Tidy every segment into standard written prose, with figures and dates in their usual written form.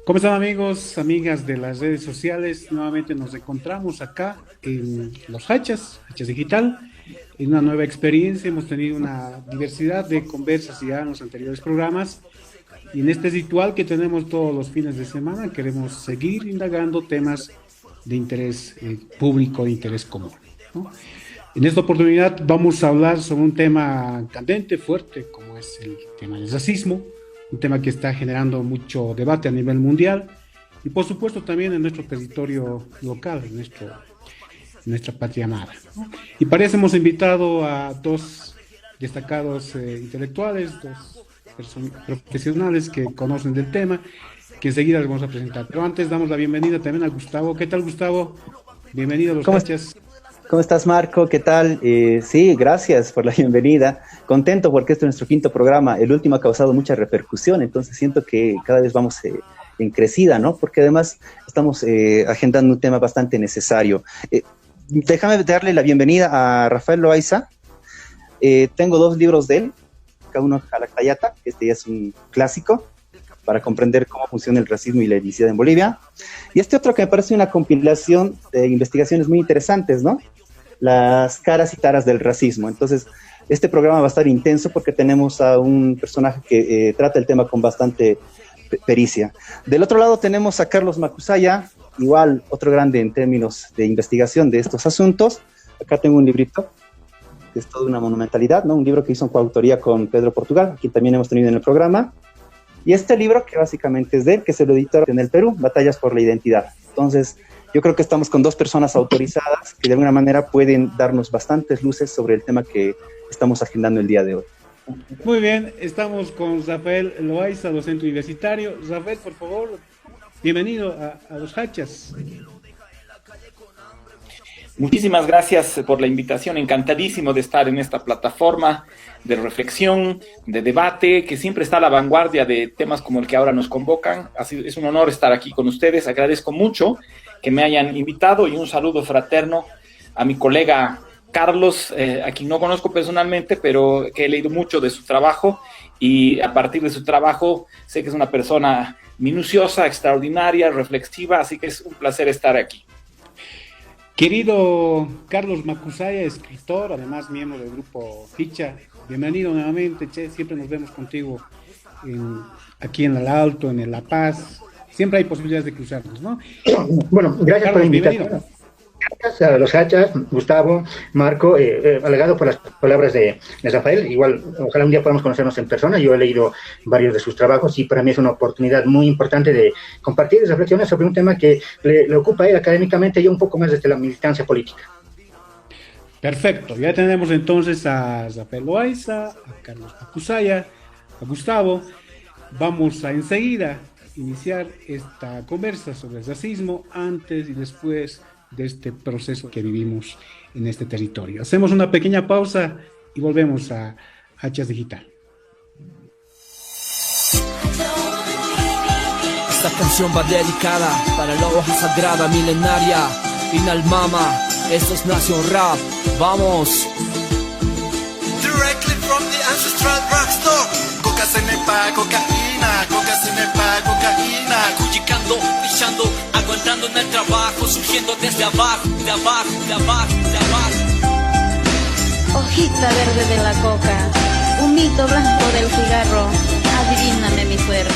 ¿Cómo están amigos, amigas de las redes sociales? Nuevamente nos encontramos acá en Los Hachas Digital, en una nueva experiencia. Hemos tenido una diversidad de conversas ya en los anteriores programas y en este ritual que tenemos todos los fines de semana queremos seguir indagando temas de interés público, de interés común, ¿no? En esta oportunidad vamos a hablar sobre un tema candente, fuerte, como es el tema del racismo, un tema que está generando mucho debate a nivel mundial y por supuesto también en nuestro territorio local, nuestra patria amada, ¿no? Y para eso hemos invitado a dos destacados intelectuales, profesionales que conocen del tema, que enseguida les vamos a presentar. Pero antes damos la bienvenida también a Gustavo. ¿Qué tal, Gustavo? Bienvenido a Los ¿Cómo, Hachas. cómo estás, Marco? ¿Qué tal? Sí, gracias por la bienvenida. Contento porque este es nuestro quinto programa. El último ha causado mucha repercusión, entonces siento que cada vez vamos en crecida, ¿no? Porque además estamos agendando un tema bastante necesario. Déjame darle la bienvenida a Rafael Loaiza. Tengo dos libros de él, cada uno Jalactayata, que este ya es un clásico para comprender cómo funciona el racismo y la etnicidad en Bolivia. Y este otro que me parece una compilación de investigaciones muy interesantes, ¿no? Las caras y taras del racismo. Entonces, este programa va a estar intenso porque tenemos a un personaje que trata el tema con bastante pericia. Del otro lado tenemos a Carlos Macusaya, igual otro grande en términos de investigación de estos asuntos. Acá tengo un librito, que es toda una monumentalidad, ¿no? Un libro que hizo en coautoría con Pedro Portugal, quien también hemos tenido en el programa. Y este libro, que básicamente es de él, que se lo editó en el Perú, Batallas por la Identidad. Entonces, yo creo que estamos con dos personas autorizadas que de alguna manera pueden darnos bastantes luces sobre el tema que estamos agendando el día de hoy. Muy bien, estamos con Rafael Loaiza, docente universitario. Rafael, por favor, bienvenido a Los Hachas. Muchísimas gracias por la invitación, encantadísimo de estar en esta plataforma de reflexión, de debate, que siempre está a la vanguardia de temas como el que ahora nos convocan. Así es un honor estar aquí con ustedes, agradezco mucho que me hayan invitado y un saludo fraterno a mi colega Carlos, a quien no conozco personalmente, pero que he leído mucho de su trabajo y a partir de su trabajo sé que es una persona minuciosa, extraordinaria, reflexiva, así que es un placer estar aquí. Querido Carlos Macusaya, escritor, además miembro del grupo Ficha, bienvenido nuevamente, che, siempre nos vemos contigo aquí en el Alto, en el La Paz, siempre hay posibilidades de cruzarnos, ¿no? Bueno, gracias por la Carlos, invitación. bienvenido. Gracias a los Hachas, Gustavo, Marco, alegado por las palabras de Rafael. Igual, ojalá un día podamos conocernos en persona. Yo he leído varios de sus trabajos y para mí es una oportunidad muy importante de compartir reflexiones sobre un tema que le ocupa a él académicamente y un poco más desde la militancia política. Perfecto, ya tenemos entonces a Rafael Loaiza, a Carlos Macusaya, a Gustavo. Vamos a enseguida iniciar esta conversa sobre el racismo antes y después de este proceso que vivimos en este territorio. Hacemos una pequeña pausa y volvemos a Hachas Digital. Esta canción va dedicada para la hoja sagrada milenaria, Inalmama, esto es Nación Rap, vamos. Directly from the ancestral drugstore. Coca se me pa, cocaína, coca se me pa, cocaína. Cuchicando, pichando, aguantando en el trabajo, surgiendo desde abajo, de abajo, de abajo, de abajo. Hojita verde de la coca, humito blanco del cigarro, adivíname mi suerte.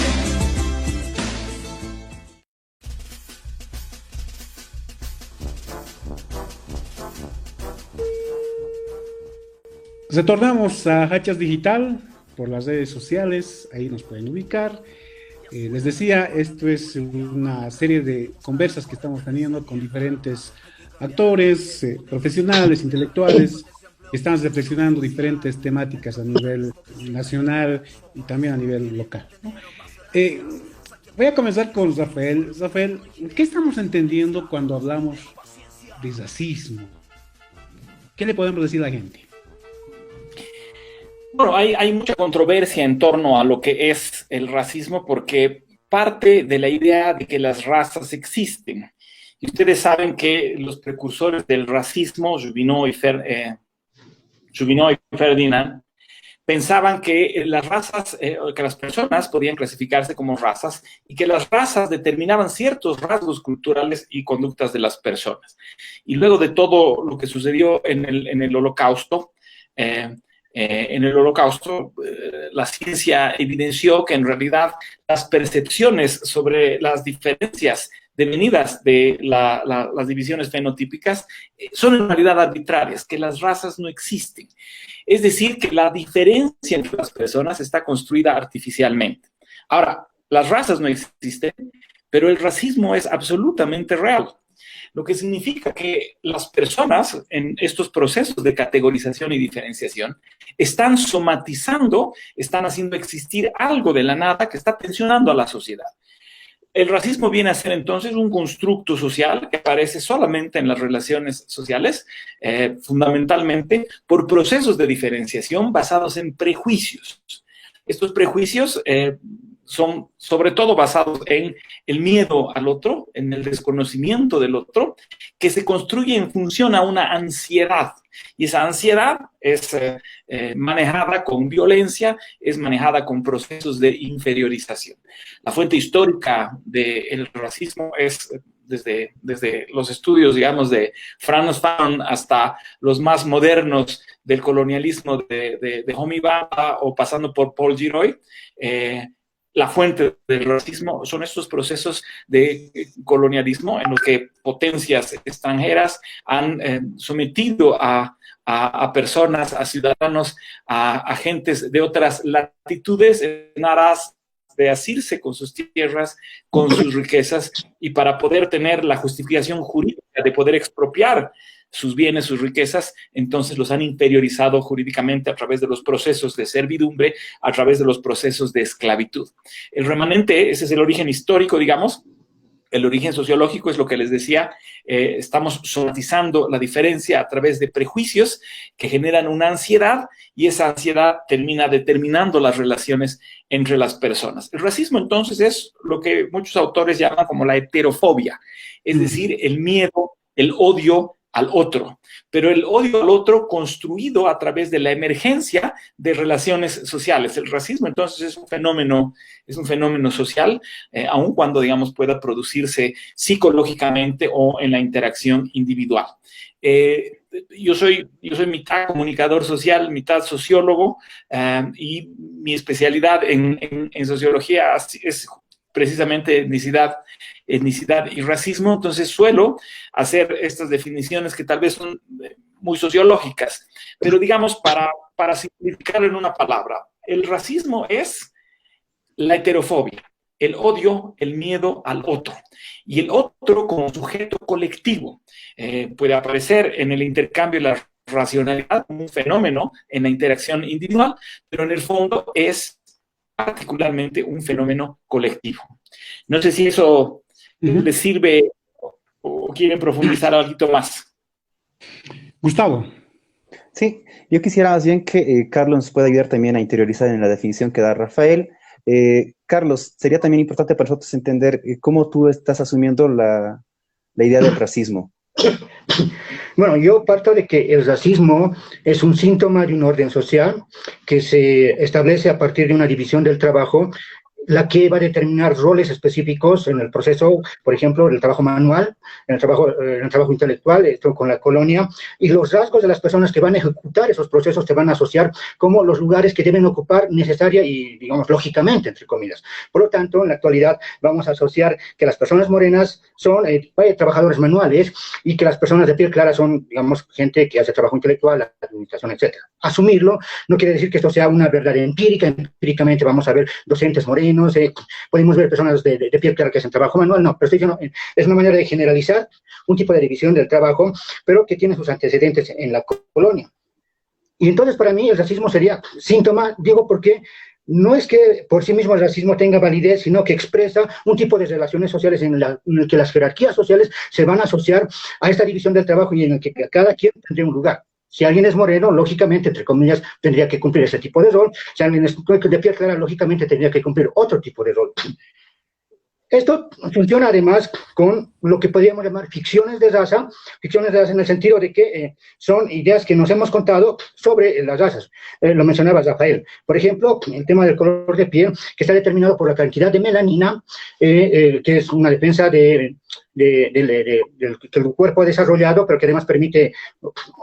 Retornamos a Hachas Digital por las redes sociales, ahí nos pueden ubicar. Les decía, esto es una serie de conversas que estamos teniendo con diferentes actores, profesionales, intelectuales, que están reflexionando diferentes temáticas a nivel nacional y también a nivel local, ¿no? Voy a comenzar con Rafael. Rafael, ¿qué estamos entendiendo cuando hablamos de racismo? ¿Qué le podemos decir a la gente? Bueno, hay mucha controversia en torno a lo que es el racismo porque parte de la idea de que las razas existen. Y ustedes saben que los precursores del racismo, Juvinó y Ferdinand, pensaban que las razas, que las personas podían clasificarse como razas y que las razas determinaban ciertos rasgos culturales y conductas de las personas. Y luego de todo lo que sucedió en el Holocausto, la ciencia evidenció que en realidad las percepciones sobre las diferencias devenidas de las divisiones fenotípicas son en realidad arbitrarias, que las razas no existen. Es decir, que la diferencia entre las personas está construida artificialmente. Ahora, las razas no existen, pero el racismo es absolutamente real. Lo que significa que las personas en estos procesos de categorización y diferenciación están somatizando, están haciendo existir algo de la nada que está tensionando a la sociedad. El racismo viene a ser entonces un constructo social que aparece solamente en las relaciones sociales, fundamentalmente por procesos de diferenciación basados en prejuicios. Estos prejuicios son sobre todo basados en el miedo al otro, en el desconocimiento del otro, que se construye en función a una ansiedad. Y esa ansiedad es manejada con violencia, es manejada con procesos de inferiorización. La fuente histórica del racismo es desde los estudios, digamos, de Franz Fanon hasta los más modernos del colonialismo de Homi Bhabha o pasando por Paul Gilroy. La fuente del racismo son estos procesos de colonialismo en los que potencias extranjeras han sometido a personas, a ciudadanos, a gentes de otras latitudes en aras de asirse con sus tierras, con sus riquezas, y para poder tener la justificación jurídica de poder expropiar sus bienes, sus riquezas, entonces los han interiorizado jurídicamente a través de los procesos de servidumbre, a través de los procesos de esclavitud. El remanente, ese es el origen histórico, digamos. El origen sociológico es lo que les decía, estamos somatizando la diferencia a través de prejuicios que generan una ansiedad, y esa ansiedad termina determinando las relaciones entre las personas. El racismo entonces es lo que muchos autores llaman como la heterofobia, es decir, el miedo, el odio al otro, pero el odio al otro construido a través de la emergencia de relaciones sociales. El racismo entonces es un fenómeno social, aun cuando, digamos, pueda producirse psicológicamente o en la interacción individual. Yo soy mitad comunicador social, mitad sociólogo, y mi especialidad en sociología es precisamente etnicidad y racismo. Entonces suelo hacer estas definiciones que tal vez son muy sociológicas, pero digamos, para simplificarlo en una palabra, el racismo es la heterofobia, el odio, el miedo al otro, y el otro como sujeto colectivo. Puede aparecer en el intercambio y la racionalidad como un fenómeno en la interacción individual, pero en el fondo es particularmente un fenómeno colectivo. No sé si eso les sirve o quieren profundizar algo más. Gustavo. Sí, yo quisiera más bien que Carlos nos pueda ayudar también a interiorizar en la definición que da Rafael. Carlos, sería también importante para nosotros entender cómo tú estás asumiendo la idea del racismo. Bueno, yo parto de que el racismo es un síntoma de un orden social que se establece a partir de una división del trabajo, la que va a determinar roles específicos en el proceso, por ejemplo, el trabajo manual, en el trabajo intelectual, esto con la colonia, y los rasgos de las personas que van a ejecutar esos procesos se van a asociar como los lugares que deben ocupar necesaria y, digamos, lógicamente, entre comillas. Por lo tanto, en la actualidad vamos a asociar que las personas morenas son trabajadores manuales y que las personas de piel clara son, digamos, gente que hace trabajo intelectual, administración, etc. Asumirlo no quiere decir que esto sea una verdad empírica. Empíricamente vamos a ver docentes morenos, podemos ver personas de piel clara que hacen trabajo manual, no, pero estoy diciendo, es una manera de generalizar un tipo de división del trabajo, pero que tiene sus antecedentes en la colonia. Y entonces para mí el racismo sería síntoma, digo, porque no es que por sí mismo el racismo tenga validez, sino que expresa un tipo de relaciones sociales en el que las jerarquías sociales se van a asociar a esta división del trabajo y en el que cada quien tendría un lugar. Si alguien es moreno, lógicamente, entre comillas, tendría que cumplir ese tipo de rol. Si alguien es de piel clara, lógicamente tendría que cumplir otro tipo de rol. Esto funciona además con lo que podríamos llamar ficciones de raza en el sentido de que son ideas que nos hemos contado sobre las razas. Lo mencionaba Rafael. Por ejemplo, el tema del color de piel, que está determinado por la cantidad de melanina, que es una defensa que el cuerpo ha desarrollado, pero que además permite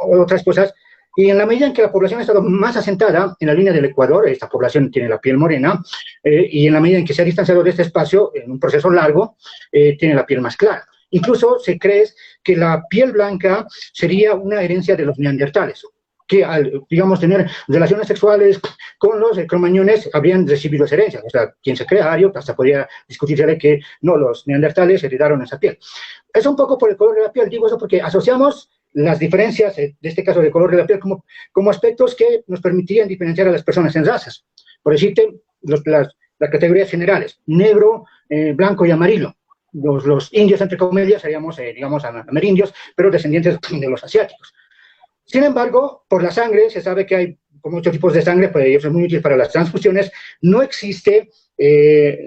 otras cosas. Y en la medida en que la población ha estado más asentada en la línea del Ecuador, esta población tiene la piel morena, y en la medida en que se ha distanciado de este espacio, en un proceso largo, tiene la piel más clara. Incluso se cree que la piel blanca sería una herencia de los neandertales, que al, digamos, tener relaciones sexuales con los cromañones habrían recibido esa herencia. O sea, quien se cree ario, hasta podría discutirse de que no, los neandertales heredaron esa piel. Es un poco por el color de la piel, digo eso porque asociamos las diferencias, de este caso de color de la piel, como aspectos que nos permitirían diferenciar a las personas en razas. Por decirte, las categorías generales, negro, blanco y amarillo. Los indios, entre comillas, seríamos, digamos, amerindios, pero descendientes de los asiáticos. Sin embargo, por la sangre, se sabe que hay como 8 tipos de sangre, pues eso es muy útil para las transfusiones. No existe,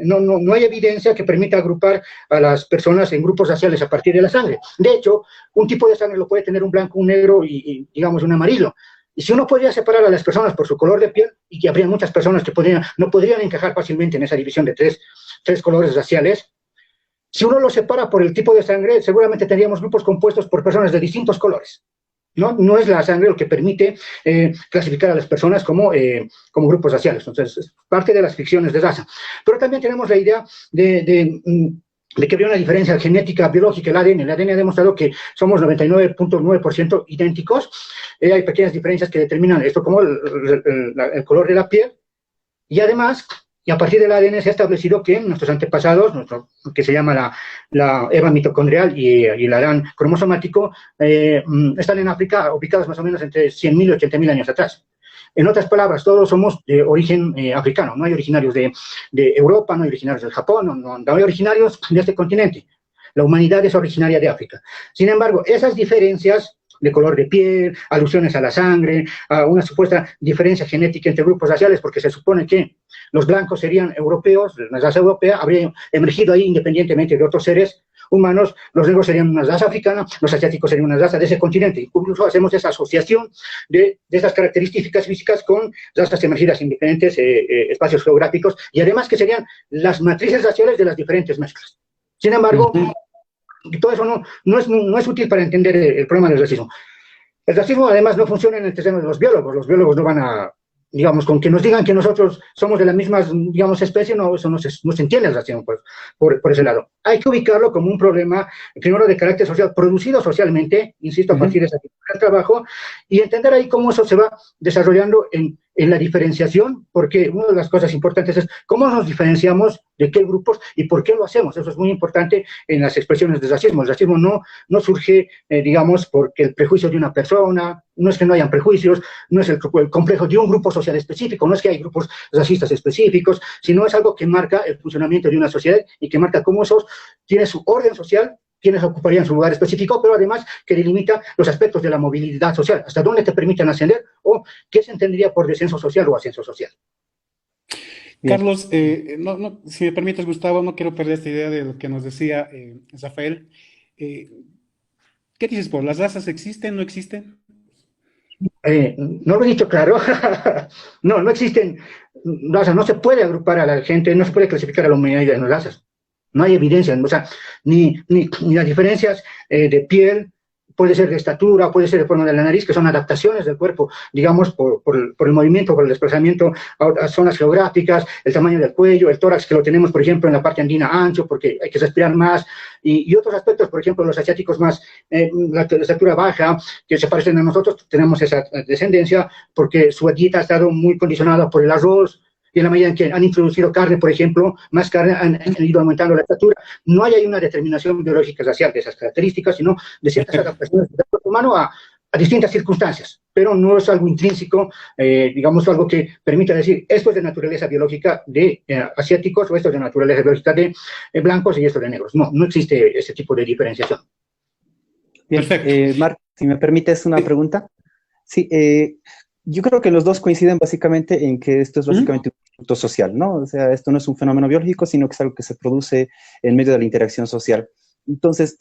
no hay evidencia que permita agrupar a las personas en grupos raciales a partir de la sangre. De hecho, un tipo de sangre lo puede tener un blanco, un negro y digamos, un amarillo. Y si uno podría separar a las personas por su color de piel, y que habría muchas personas que no podrían encajar fácilmente en esa división de tres colores raciales, si uno los separa por el tipo de sangre, seguramente tendríamos grupos compuestos por personas de distintos colores. No es la sangre lo que permite clasificar a las personas como grupos raciales. Entonces, es parte de las ficciones de raza. Pero también tenemos la idea de que habría una diferencia genética, biológica. El ADN ha demostrado que somos 99.9% idénticos. Hay pequeñas diferencias que determinan esto, como el color de la piel. Y además, y a partir del ADN se ha establecido que nuestros antepasados, que se llama la Eva mitocondrial y el Adán cromosomático, están en África ubicados más o menos entre 100.000 y 80.000 años atrás. En otras palabras, todos somos de origen africano, no hay originarios de Europa, no hay originarios del Japón, no hay originarios de este continente. La humanidad es originaria de África. Sin embargo, esas diferencias de color de piel, alusiones a la sangre, a una supuesta diferencia genética entre grupos raciales, porque se supone que los blancos serían europeos, la raza europea habría emergido ahí independientemente de otros seres humanos, los negros serían una raza africana, los asiáticos serían una raza de ese continente. Incluso hacemos esa asociación de esas características físicas con razas emergidas en diferentes espacios geográficos, y además que serían las matrices raciales de las diferentes mezclas. Sin embargo, todo eso no es útil para entender el problema del racismo. El racismo, además, no funciona en el terreno de los biólogos. Los biólogos no van a, digamos, con que nos digan que nosotros somos de la misma, digamos, especie, eso no se entiende el racismo por ese lado. Hay que ubicarlo como un problema, primero, de carácter social, producido socialmente, insisto, a partir de ese tipo de trabajo, y entender ahí cómo eso se va desarrollando en la diferenciación, porque una de las cosas importantes es cómo nos diferenciamos de qué grupos y por qué lo hacemos. Eso es muy importante en las expresiones de racismo. El racismo no surge, digamos, porque el prejuicio de una persona, no es que no hayan prejuicios, no es el complejo de un grupo social específico, no es que hay grupos racistas específicos, sino es algo que marca el funcionamiento de una sociedad y que marca cómo esos tiene su orden social, quienes ocuparían su lugar específico, pero además que delimita los aspectos de la movilidad social, hasta dónde te permiten ascender o qué se entendería por descenso social o ascenso social. Carlos, si me permites, Gustavo, no quiero perder esta idea de lo que nos decía Rafael. ¿Qué dices, por las razas existen, no existen? No lo he dicho claro. No existen razas, no se puede agrupar a la gente, no se puede clasificar a la humanidad en razas. No hay evidencia, o sea, ni las diferencias de piel, puede ser de estatura, puede ser de forma de la nariz, que son adaptaciones del cuerpo, digamos, por el movimiento, por el desplazamiento a zonas geográficas, el tamaño del cuello, el tórax, que lo tenemos, por ejemplo, en la parte andina ancho, porque hay que respirar más, y otros aspectos, por ejemplo, los asiáticos más, la estatura baja, que se parecen a nosotros, tenemos esa descendencia, porque su dieta ha estado muy condicionada por el arroz, y en la medida en que han introducido carne, por ejemplo, más carne, han ido aumentando la estatura. No hay una determinación biológica racial de esas características, sino de ciertas adaptaciones del cuerpo humano a distintas circunstancias, pero no es algo intrínseco, digamos, algo que permita decir, esto es de naturaleza biológica de asiáticos, o esto es de naturaleza biológica de blancos, y esto de negros. No existe ese tipo de diferenciación. Bien, Marc, si me permites una pregunta. Sí, yo creo que los dos coinciden básicamente en que esto es básicamente un constructo social, ¿no? O sea, esto no es un fenómeno biológico, sino que es algo que se produce en medio de la interacción social. Entonces,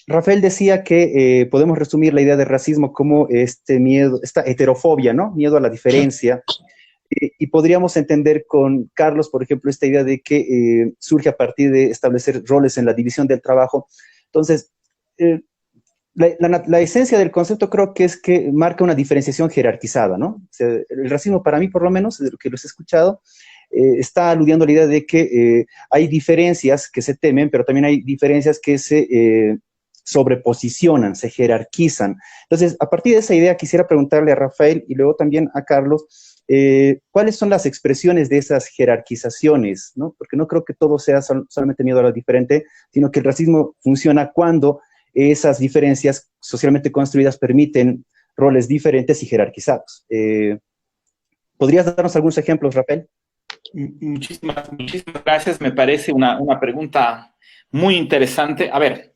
Rafael decía que podemos resumir la idea de racismo como este miedo, esta heterofobia, ¿no? Miedo a la diferencia. Y podríamos entender con Carlos, por ejemplo, esta idea de que surge a partir de establecer roles en la división del trabajo. Entonces, la esencia del concepto creo que es que marca una diferenciación jerarquizada, ¿no? O sea, el racismo para mí, por lo menos, de lo que los he escuchado, está aludiendo a la idea de que hay diferencias que se temen, pero también hay diferencias que se sobreposicionan, se jerarquizan. Entonces, a partir de esa idea quisiera preguntarle a Rafael y luego también a Carlos, ¿cuáles son las expresiones de esas jerarquizaciones, ¿no? Porque no creo que todo sea solamente miedo a lo diferente, sino que el racismo funciona cuando esas diferencias socialmente construidas permiten roles diferentes y jerarquizados. ¿Podrías darnos algunos ejemplos, Rafael? Muchísimas gracias. Me parece una pregunta muy interesante. A ver,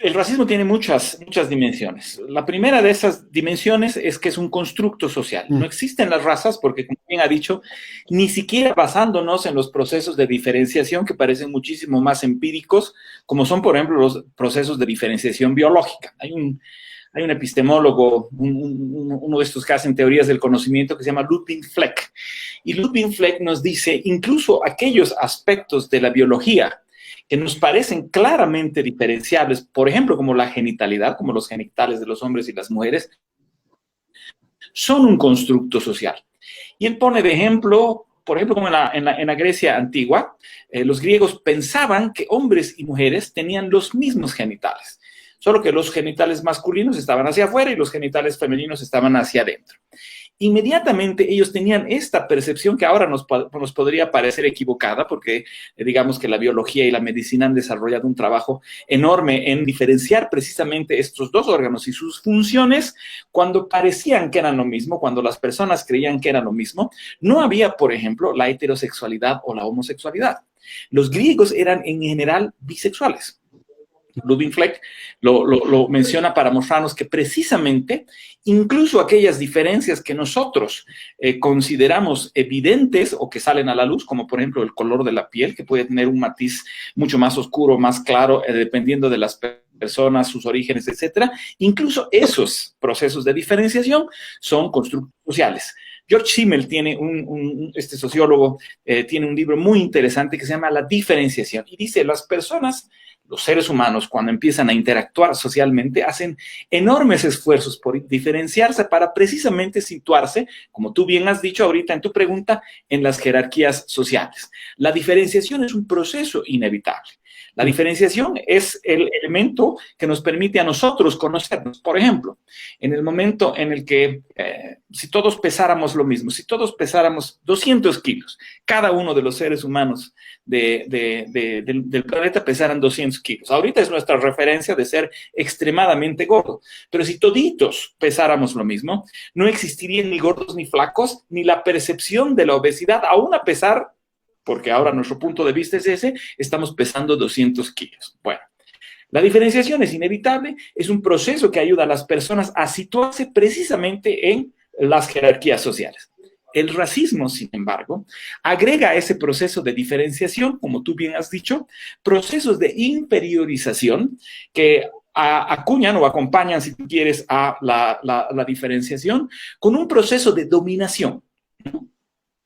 el racismo tiene muchas dimensiones. La primera de esas dimensiones es que es un constructo social. No existen las razas porque, como bien ha dicho, ni siquiera basándonos en los procesos de diferenciación que parecen muchísimo más empíricos, como son, por ejemplo, los procesos de diferenciación biológica. Hay un epistemólogo, uno de estos que hacen teorías del conocimiento, que se llama Ludwig Fleck. Y Ludwig Fleck nos dice, incluso aquellos aspectos de la biología que nos parecen claramente diferenciables, por ejemplo, como la genitalidad, como los genitales de los hombres y las mujeres, son un constructo social. Y él pone de ejemplo, por ejemplo, como en la Grecia antigua, los griegos pensaban que hombres y mujeres tenían los mismos genitales, solo que los genitales masculinos estaban hacia afuera y los genitales femeninos estaban hacia adentro. Inmediatamente ellos tenían esta percepción que ahora nos podría parecer equivocada, porque digamos que la biología y la medicina han desarrollado un trabajo enorme en diferenciar precisamente estos dos órganos y sus funciones cuando parecían que eran lo mismo, cuando las personas creían que eran lo mismo. No había, por ejemplo, la heterosexualidad o la homosexualidad. Los griegos eran en general bisexuales. Ludwig Fleck lo menciona para mostrarnos que precisamente incluso aquellas diferencias que nosotros consideramos evidentes o que salen a la luz, como por ejemplo el color de la piel, que puede tener un matiz mucho más oscuro, más claro, dependiendo de las personas, sus orígenes, etcétera, incluso esos procesos de diferenciación son constructos sociales. George Simmel tiene este sociólogo, tiene un libro muy interesante que se llama La diferenciación y dice, las personas, los seres humanos, cuando empiezan a interactuar socialmente, hacen enormes esfuerzos por diferenciarse para precisamente situarse, como tú bien has dicho ahorita en tu pregunta, en las jerarquías sociales. La diferenciación es un proceso inevitable. La diferenciación es el elemento que nos permite a nosotros conocernos. Por ejemplo, en el momento en el que si todos pesáramos lo mismo, si todos pesáramos 200 kilos, cada uno de los seres humanos del planeta pesaran 200 kilos. Ahorita es nuestra referencia de ser extremadamente gordo, pero si toditos pesáramos lo mismo, no existirían ni gordos ni flacos, ni la percepción de la obesidad, aún a pesar, porque ahora nuestro punto de vista es ese, estamos pesando 200 kilos. Bueno, la diferenciación es inevitable, es un proceso que ayuda a las personas a situarse precisamente en las jerarquías sociales. El racismo, sin embargo, agrega a ese proceso de diferenciación, como tú bien has dicho, procesos de inferiorización que acuñan o acompañan, si tú quieres, a la diferenciación con un proceso de dominación, ¿no?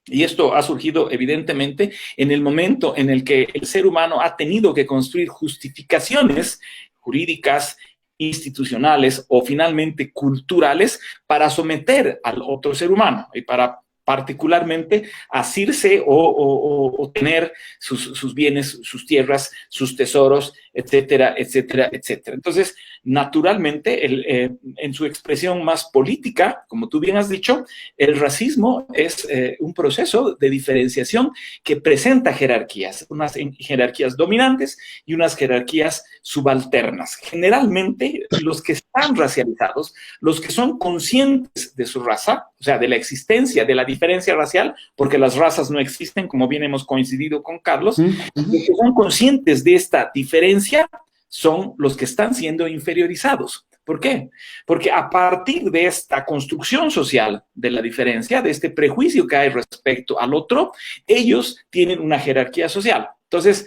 Y esto ha surgido evidentemente en el momento en el que el ser humano ha tenido que construir justificaciones jurídicas, institucionales o finalmente culturales para someter al otro ser humano y para particularmente asirse o tener sus bienes, sus tierras, sus tesoros, etcétera, etcétera, etcétera. Entonces, naturalmente, en su expresión más política, como tú bien has dicho, el racismo es un proceso de diferenciación que presenta jerarquías, unas jerarquías dominantes y unas jerarquías subalternas. Generalmente, los que están racializados, los que son conscientes de su raza, o sea, de la existencia de la diferencia racial, porque las razas no existen, como bien hemos coincidido con Carlos, los que son conscientes de esta diferencia son los que están siendo inferiorizados. ¿Por qué? Porque a partir de esta construcción social de la diferencia, de este prejuicio que hay respecto al otro, ellos tienen una jerarquía social. Entonces,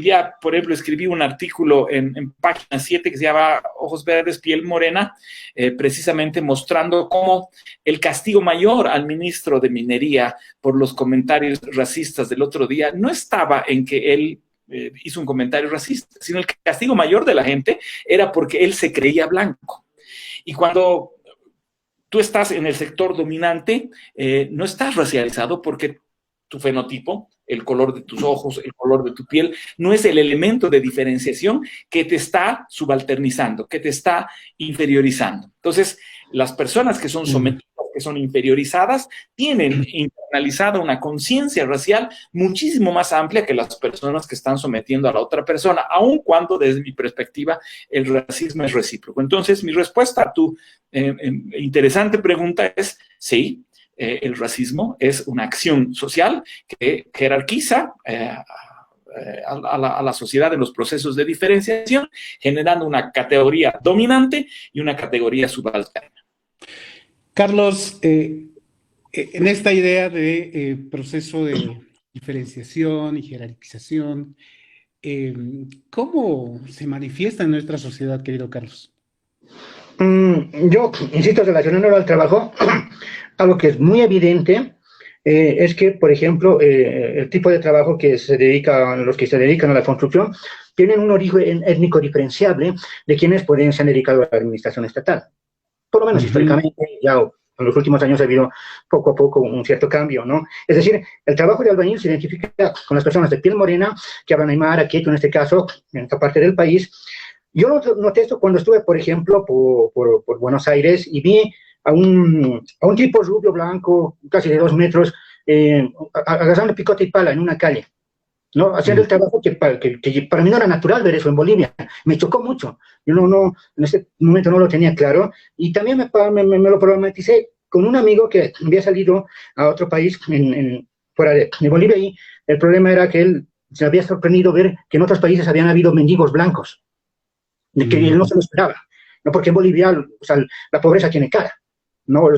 ya, por ejemplo, escribí un artículo en página 7 que se llama Ojos Verdes, Piel Morena, precisamente mostrando cómo el castigo mayor al ministro de Minería por los comentarios racistas del otro día no estaba en que él hizo un comentario racista, sino el castigo mayor de la gente era porque él se creía blanco. Y cuando tú estás en el sector dominante, no estás racializado porque tu fenotipo, el color de tus ojos, el color de tu piel, no es el elemento de diferenciación que te está subalternizando, que te está inferiorizando. Entonces, las personas que son sometidas, que son inferiorizadas, tienen internalizada una conciencia racial muchísimo más amplia que las personas que están sometiendo a la otra persona, aun cuando, desde mi perspectiva, el racismo es recíproco. Entonces, mi respuesta a tu interesante pregunta es sí. El racismo es una acción social que jerarquiza a la sociedad en los procesos de diferenciación, generando una categoría dominante y una categoría subalterna. Carlos, en esta idea de proceso de diferenciación y jerarquización, ¿cómo se manifiesta en nuestra sociedad, querido Carlos? Yo, insisto, relacionándolo al trabajo, algo que es muy evidente es que, por ejemplo, el tipo de trabajo que los que se dedican a la construcción tienen un origen étnico diferenciable de quienes se han dedicado a la administración estatal. Por lo menos históricamente, ya en los últimos años ha habido poco a poco un cierto cambio, ¿no? Es decir, el trabajo de albañil se identifica con las personas de piel morena que hablan aymara, quechua en este caso, en esta parte del país. Yo noté esto cuando estuve, por ejemplo, por Buenos Aires y vi a un tipo rubio blanco, casi de 2 metros, agarrando picote y pala en una calle, ¿no? Haciendo el trabajo que para mí no era natural ver eso en Bolivia. Me chocó mucho. Yo en ese momento no lo tenía claro. Y también me lo problematicé con un amigo que había salido a otro país fuera de Bolivia, y el problema era que él se había sorprendido ver que en otros países habían habido mendigos blancos, de que él no se lo esperaba, ¿no? Porque en Bolivia, o sea, la pobreza tiene cara, ¿no?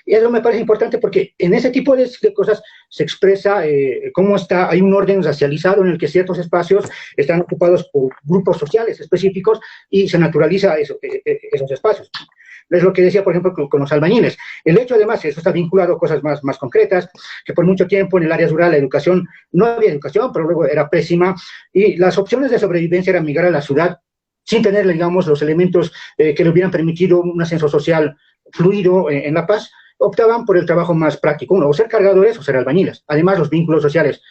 Y eso me parece importante porque en ese tipo de cosas se expresa cómo hay un orden racializado en el que ciertos espacios están ocupados por grupos sociales específicos y se naturaliza esos espacios. Es lo que decía, por ejemplo, con los albañiles. El hecho, además, eso está vinculado a cosas más concretas, que por mucho tiempo en el área rural la educación, no había educación, pero luego era pésima, y las opciones de sobrevivencia eran migrar a la ciudad sin tener, digamos, los elementos que le hubieran permitido un ascenso social fluido en La Paz. Optaban por el trabajo más práctico, o ser cargadores o ser albañiles. Además, los vínculos sociales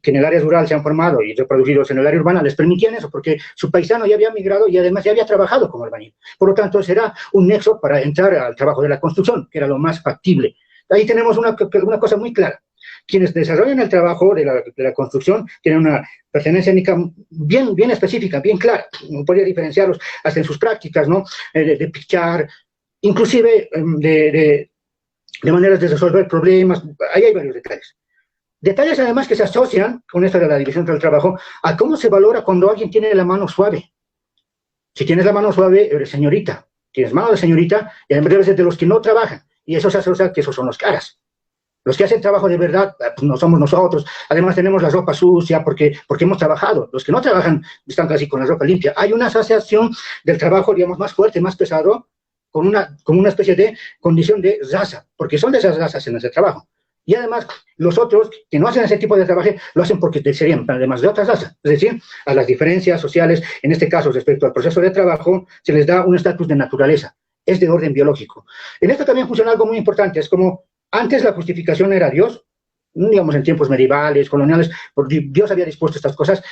que en el área rural se han formado y reproducidos en el área urbana les permitían eso, porque su paisano ya había migrado y además ya había trabajado como albañil. Por lo tanto, será un nexo para entrar al trabajo de la construcción, que era lo más factible. Ahí tenemos una cosa muy clara. Quienes desarrollan el trabajo de la construcción tienen una pertenencia étnica bien específica, bien clara. No podría diferenciarlos hasta en sus prácticas, ¿no? De pichar, inclusive de maneras de resolver problemas. Ahí hay varios detalles. Detalles, además, que se asocian con esto de la división del trabajo a cómo se valora cuando alguien tiene la mano suave. Si tienes la mano suave, eres señorita. Tienes mano de señorita, y además debes ser de los que no trabajan. Y eso se asocia que esos son los caras. Los que hacen trabajo de verdad, pues no somos nosotros. Además tenemos la ropa sucia porque hemos trabajado. Los que no trabajan están casi con la ropa limpia. Hay una asociación del trabajo, digamos, más fuerte, más pesado, con una especie de condición de raza, porque son de esas razas en ese trabajo. Y además, los otros que no hacen ese tipo de trabajo, lo hacen porque serían, además de otras razas. Es decir, a las diferencias sociales, en este caso respecto al proceso de trabajo, se les da un estatus de naturaleza. Es de orden biológico. En esto también funciona algo muy importante. Es como antes la justificación era Dios, digamos en tiempos medievales, coloniales, Dios había dispuesto estas cosas,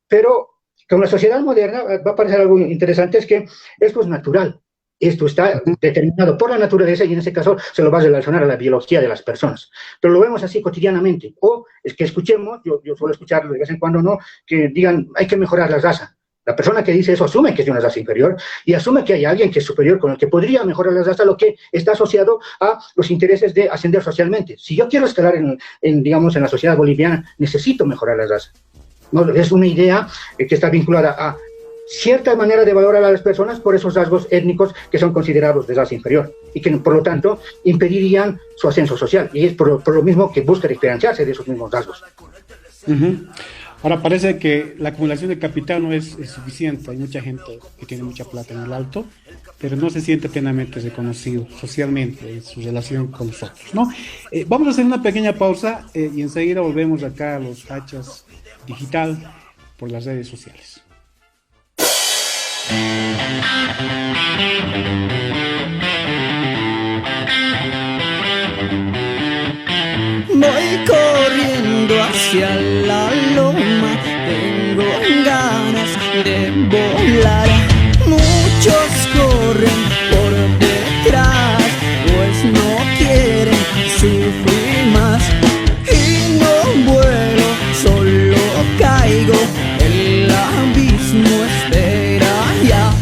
pero con la sociedad moderna va a parecer algo interesante, es que esto es natural. Esto está determinado por la naturaleza y en ese caso se lo va a relacionar a la biología de las personas. Pero lo vemos así cotidianamente. O es que escuchemos, yo suelo escucharlo de vez en cuando, no, que digan hay que mejorar la raza. La persona que dice eso asume que es de una raza inferior y asume que hay alguien que es superior con el que podría mejorar la raza, lo que está asociado a los intereses de ascender socialmente. Si yo quiero escalar digamos, en la sociedad boliviana, necesito mejorar la raza. No, es una idea que está vinculada a cierta manera de valorar a las personas por esos rasgos étnicos que son considerados de raza inferior y que, por lo tanto, impedirían su ascenso social. Y es por lo mismo que busca diferenciarse de esos mismos rasgos. Ahora parece que la acumulación de capital no es suficiente. Hay mucha gente que tiene mucha plata en el alto, pero no se siente plenamente reconocido socialmente en su relación con nosotros, ¿no? Vamos a hacer una pequeña pausa y enseguida volvemos acá a los Hachas Digital por las redes sociales. Voy corriendo hacia la loma, tengo ganas de volar. Muchos corren por detrás, pues no quieren sufrir más. Y no vuelo, solo caigo, el abismo espera ya.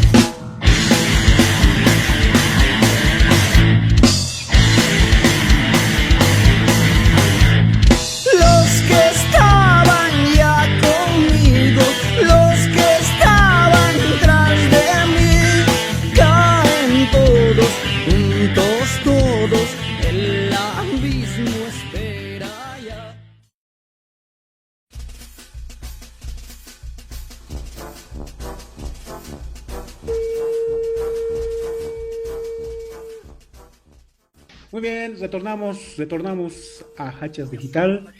Muy bien, retornamos a Hachas Digital.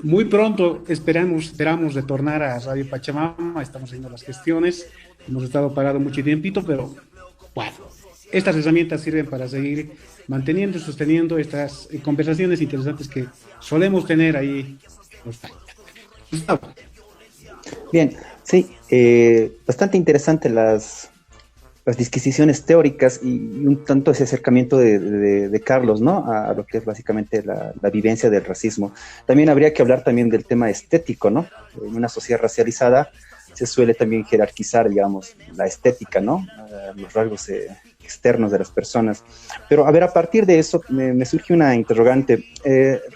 Muy pronto esperamos retornar a Radio Pachamama. Estamos haciendo las gestiones. Hemos estado parados mucho tiempito, pero bueno, estas herramientas sirven para seguir manteniendo y sosteniendo estas conversaciones interesantes que solemos tener ahí. Bien, sí, bastante interesante las disquisiciones teóricas y un tanto ese acercamiento de Carlos, ¿no? A lo que es básicamente la vivencia del racismo. También habría que hablar también del tema estético, ¿no? En una sociedad racializada se suele también jerarquizar, digamos, la estética, ¿no? Los rasgos externos de las personas. Pero, a ver, a partir de eso me surge una interrogante.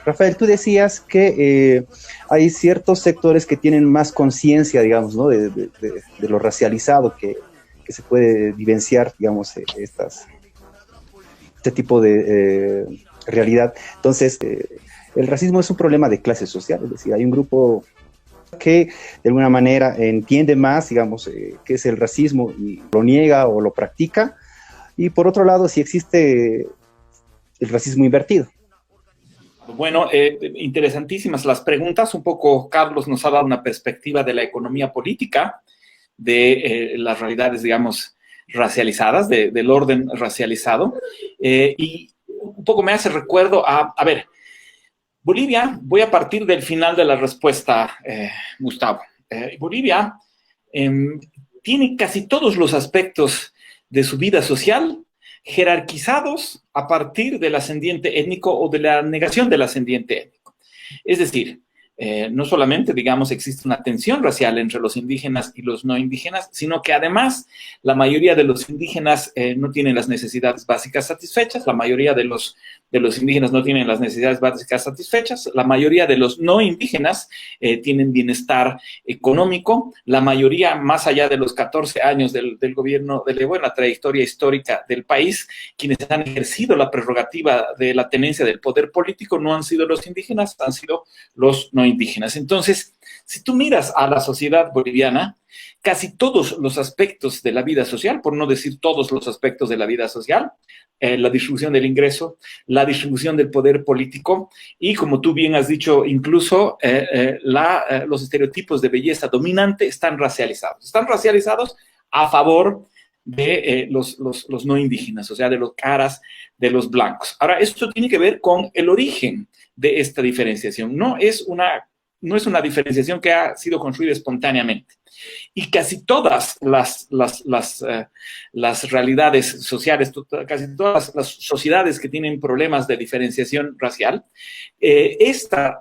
Rafael, tú decías que hay ciertos sectores que tienen más conciencia, digamos, ¿no? De lo racializado que se puede vivenciar, digamos, este tipo de realidad. Entonces, el racismo es un problema de clase social, es decir, hay un grupo que de alguna manera entiende más, digamos, qué es el racismo y lo niega o lo practica, y por otro lado, si existe el racismo invertido. Bueno, interesantísimas las preguntas. Un poco Carlos nos ha dado una perspectiva de la economía política, de las realidades, digamos, racializadas, del orden racializado, y un poco me hace recuerdo a ver, Bolivia, voy a partir del final de la respuesta, Gustavo. Bolivia tiene casi todos los aspectos de su vida social jerarquizados a partir del ascendiente étnico o de la negación del ascendiente étnico. Es decir, no solamente, digamos, existe una tensión racial entre los indígenas y los no indígenas, sino que además la mayoría de los indígenas no tienen las necesidades básicas satisfechas, la mayoría de los indígenas no tienen las necesidades básicas satisfechas, la mayoría de los no indígenas tienen bienestar económico, la mayoría, más allá de los 14 años del gobierno de Evo, en la trayectoria histórica del país, quienes han ejercido la prerrogativa de la tenencia del poder político no han sido los indígenas, han sido los no indígenas. Entonces, si tú miras a la sociedad boliviana, casi todos los aspectos de la vida social, por no decir todos los aspectos de la vida social, la distribución del ingreso, la distribución del poder político y, como tú bien has dicho, incluso los estereotipos de belleza dominante están racializados. Están racializados a favor de los no indígenas, o sea, de los caras de los blancos. Ahora, esto tiene que ver con el origen de esta diferenciación. No es una diferenciación que ha sido construida espontáneamente. Y casi todas las realidades sociales, casi todas las sociedades que tienen problemas de diferenciación racial, esta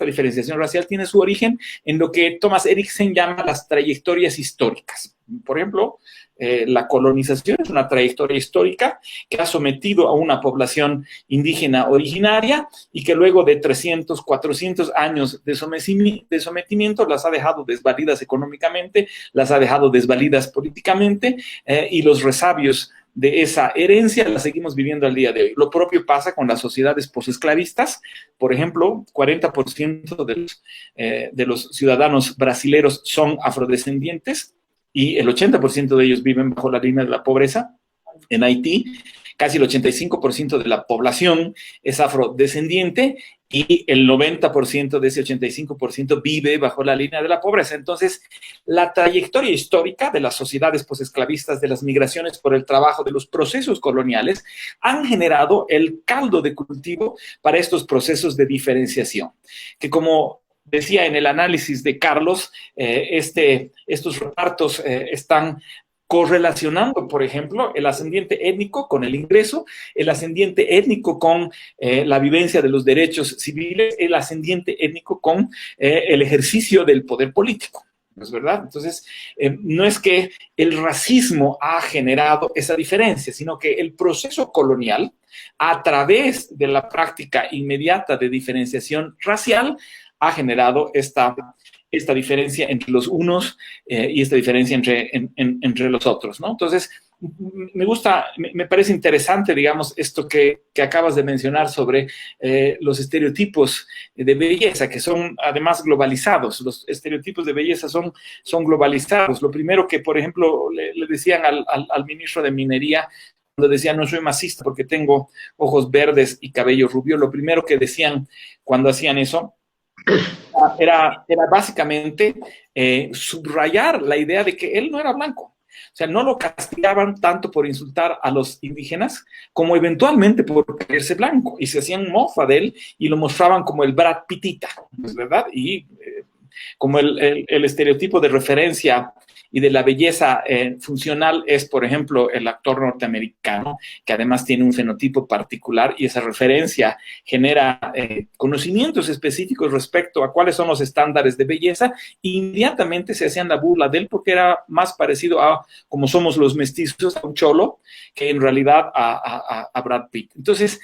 diferenciación racial tiene su origen en lo que Thomas Eriksen llama las trayectorias históricas. Por ejemplo, la colonización es una trayectoria histórica que ha sometido a una población indígena originaria y que luego de 300, 400 años de sometimiento las ha dejado desvalidas económicamente políticamente, las ha dejado desvalidas políticamente, y los resabios de esa herencia la seguimos viviendo al día de hoy. Lo propio pasa con las sociedades posesclavistas. Por ejemplo, 40% de los ciudadanos brasileros son afrodescendientes y el 80% de ellos viven bajo la línea de la pobreza. En Haití, casi el 85% de la población es afrodescendiente y el 90% de ese 85% vive bajo la línea de la pobreza. Entonces, la trayectoria histórica de las sociedades posesclavistas, de las migraciones por el trabajo, de los procesos coloniales, han generado el caldo de cultivo para estos procesos de diferenciación, que como decía en el análisis de Carlos, estos repartos están correlacionando, por ejemplo, el ascendiente étnico con el ingreso, el ascendiente étnico con la vivencia de los derechos civiles, el ascendiente étnico con el ejercicio del poder político. ¿No es verdad? Entonces, no es que el racismo ha generado esa diferencia, sino que el proceso colonial, a través de la práctica inmediata de diferenciación racial, ha generado esta diferencia entre los unos y esta diferencia entre los otros, ¿no? Entonces, me parece interesante, digamos, esto que acabas de mencionar sobre los estereotipos de belleza, que son además globalizados. Los estereotipos de belleza son globalizados. Lo primero que, por ejemplo, le decían al ministro de Minería, cuando decían no soy masista porque tengo ojos verdes y cabello rubio, lo primero que decían cuando hacían eso era básicamente subrayar la idea de que él no era blanco. O sea, no lo castigaban tanto por insultar a los indígenas como eventualmente por creerse blanco. Y se hacían mofa de él y lo mostraban como el Brad Pittita, ¿es verdad? Y como el estereotipo de referencia y de la belleza funcional es, por ejemplo, el actor norteamericano, que además tiene un fenotipo particular y esa referencia genera conocimientos específicos respecto a cuáles son los estándares de belleza, e inmediatamente se hacían la burla de él porque era más parecido a, como somos los mestizos, a un cholo, que en realidad a Brad Pitt. Entonces,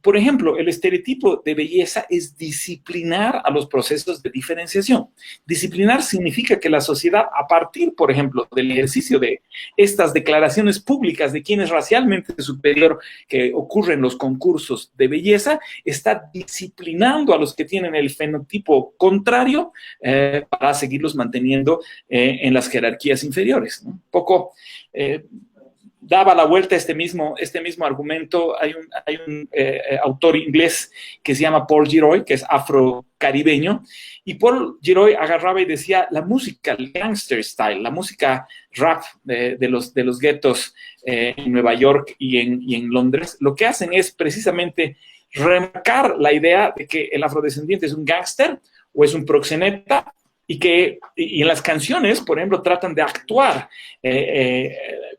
por ejemplo, el estereotipo de belleza es disciplinar a los procesos de diferenciación. Disciplinar significa que la sociedad, a partir, por ejemplo, del ejercicio de estas declaraciones públicas de quién es racialmente superior que ocurren en los concursos de belleza, está disciplinando a los que tienen el fenotipo contrario para seguirlos manteniendo en las jerarquías inferiores, ¿no? Un poco daba la vuelta a este mismo argumento. Hay un autor inglés que se llama Paul Gilroy, que es afrocaribeño, y Paul Gilroy agarraba y decía la música, el gangster style, la música rap de los guetos en Nueva York y en Londres, lo que hacen es precisamente remarcar la idea de que el afrodescendiente es un gángster o es un proxeneta, y en las canciones, por ejemplo, tratan de actuar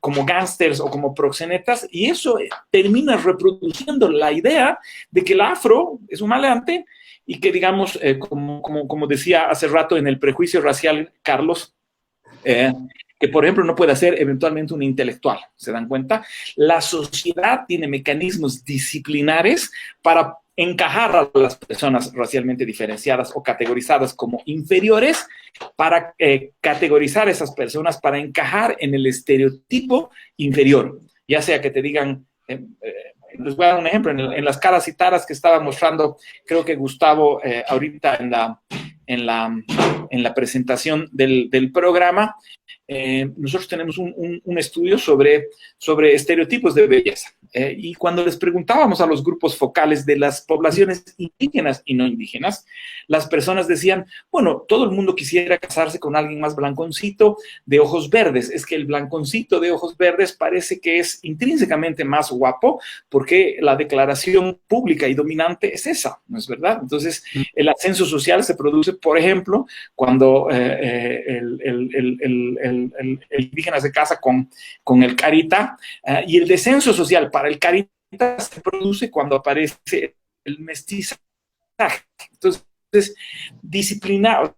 como gángsters o como proxenetas, y eso termina reproduciendo la idea de que el afro es un maleante y que, digamos, como decía hace rato en el prejuicio racial, Carlos, que, por ejemplo, no puede ser eventualmente un intelectual. ¿Se dan cuenta? La sociedad tiene mecanismos disciplinares para encajar a las personas racialmente diferenciadas o categorizadas como inferiores, para categorizar a esas personas para encajar en el estereotipo inferior. Ya sea que te digan, les voy a dar un ejemplo, en las caras y taras que estaba mostrando, creo que Gustavo, ahorita en la presentación del programa, nosotros tenemos un estudio sobre estereotipos de belleza. Y cuando les preguntábamos a los grupos focales de las poblaciones indígenas y no indígenas, las personas decían, bueno, todo el mundo quisiera casarse con alguien más blanconcito de ojos verdes. Es que el blanconcito de ojos verdes parece que es intrínsecamente más guapo porque la declaración pública y dominante es esa, ¿no es verdad? Entonces, el ascenso social se produce, por ejemplo, cuando el indígena se casa con el carita, y el descenso social para el carita se produce cuando aparece el mestizaje. Entonces, disciplinar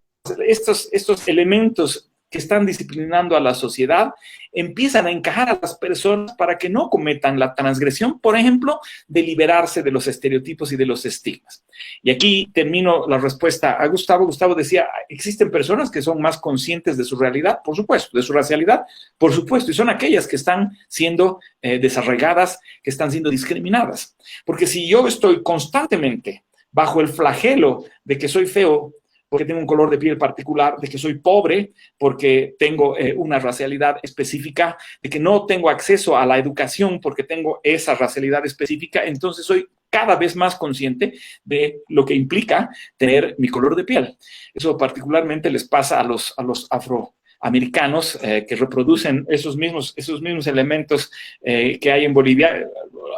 estos elementos que están disciplinando a la sociedad, empiezan a encajar a las personas para que no cometan la transgresión, por ejemplo, de liberarse de los estereotipos y de los estigmas. Y aquí termino la respuesta a Gustavo. Gustavo decía, ¿existen personas que son más conscientes de su realidad? Por supuesto. ¿De su racialidad? Por supuesto. Y son aquellas que están siendo desarraigadas, que están siendo discriminadas. Porque si yo estoy constantemente bajo el flagelo de que soy feo, porque tengo un color de piel particular, de que soy pobre, porque tengo una racialidad específica, de que no tengo acceso a la educación porque tengo esa racialidad específica, entonces soy cada vez más consciente de lo que implica tener mi color de piel. Eso particularmente les pasa a los afroamericanos que reproducen esos mismos elementos que hay en Bolivia,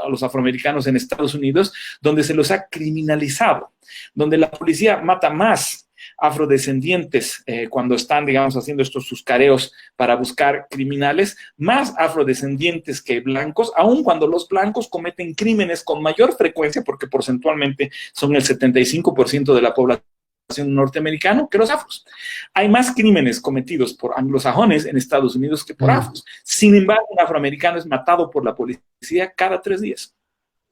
a los afroamericanos en Estados Unidos, donde se los ha criminalizado, donde la policía mata más afrodescendientes cuando están, digamos, haciendo estos suscareos para buscar criminales, más afrodescendientes que blancos, aun cuando los blancos cometen crímenes con mayor frecuencia, porque porcentualmente son el 75% de la población norteamericana, que los afros. Hay más crímenes cometidos por anglosajones en Estados Unidos que por afros. Sin embargo, un afroamericano es matado por la policía cada 3 días.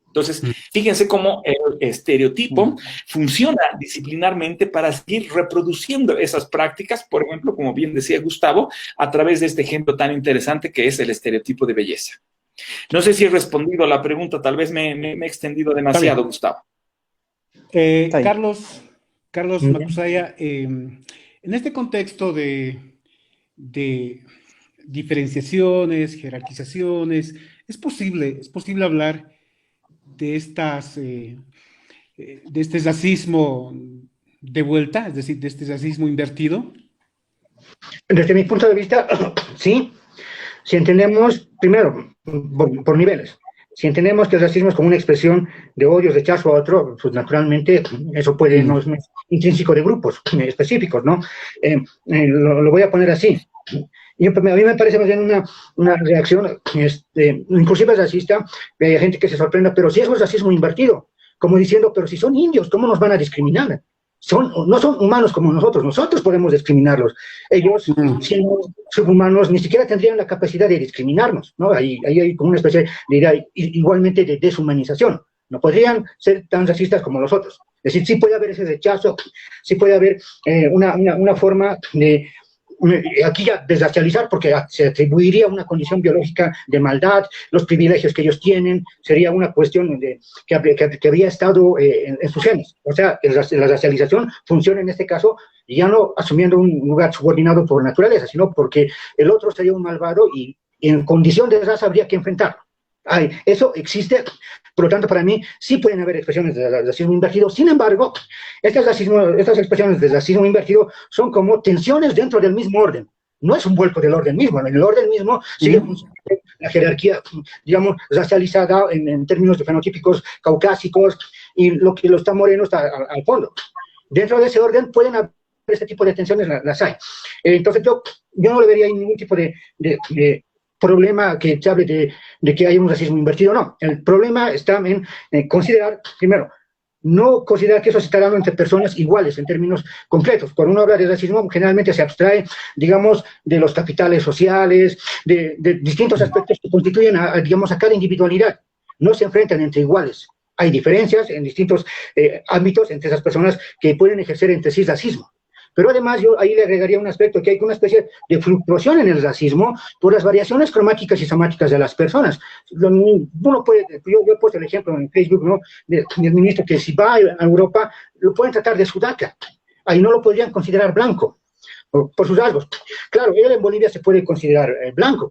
Entonces, fíjense cómo el estereotipo funciona disciplinarmente para seguir reproduciendo esas prácticas, por ejemplo, como bien decía Gustavo, a través de este ejemplo tan interesante que es el estereotipo de belleza. No sé si he respondido a la pregunta, tal vez me he extendido demasiado, Gustavo. Carlos Macusaya, en este contexto de diferenciaciones, jerarquizaciones, ¿es posible hablar de este racismo de vuelta, es decir, de este racismo invertido? Desde mi punto de vista, sí. Si entendemos, primero, por niveles, si entendemos que el racismo es como una expresión de odio, rechazo a otro, pues naturalmente eso no es intrínseco de grupos específicos, ¿no? Lo voy a poner así. A mí me parece más bien una reacción, inclusive racista, que hay gente que se sorprenda, pero si eso es racismo invertido, como diciendo, pero si son indios, ¿cómo nos van a discriminar? No son humanos como nosotros podemos discriminarlos. Ellos, siendo subhumanos, ni siquiera tendrían la capacidad de discriminarnos, ¿no? Ahí hay como una especie de idea igualmente de deshumanización. No podrían ser tan racistas como nosotros. Es decir, sí puede haber ese rechazo, sí puede haber una forma de... Aquí ya desracializar, porque se atribuiría una condición biológica de maldad, los privilegios que ellos tienen, sería una cuestión que habría estado en sus genes. O sea, la racialización funciona en este caso ya no asumiendo un lugar subordinado por naturaleza, sino porque el otro sería un malvado y en condición de raza habría que enfrentarlo. Eso existe, por lo tanto, para mí sí pueden haber expresiones de racismo invertido. Sin embargo, estas expresiones de racismo invertido son como tensiones dentro del mismo orden. No es un vuelco del orden mismo. En el orden mismo sigue la jerarquía, digamos, racializada en términos de fenotípicos caucásicos, y lo que está moreno está al fondo. Dentro de ese orden pueden haber este tipo de tensiones, las hay. Entonces yo no le vería ningún tipo de problema que se hable de que hay un racismo invertido, no. El problema está en considerar, primero, no considerar que eso se está dando entre personas iguales en términos concretos. Cuando uno habla de racismo, generalmente se abstrae, digamos, de los capitales sociales, de distintos aspectos que constituyen, digamos, a cada individualidad. No se enfrentan entre iguales. Hay diferencias en distintos ámbitos entre esas personas que pueden ejercer entre sí racismo. Pero además yo ahí le agregaría un aspecto, que hay una especie de fluctuación en el racismo por las variaciones cromáticas y somáticas de las personas. Uno puede, yo he puesto el ejemplo en Facebook, ¿no?, del ministro que si va a Europa lo pueden tratar de sudaca, ahí no lo podrían considerar blanco por sus rasgos. Claro, él en Bolivia se puede considerar blanco,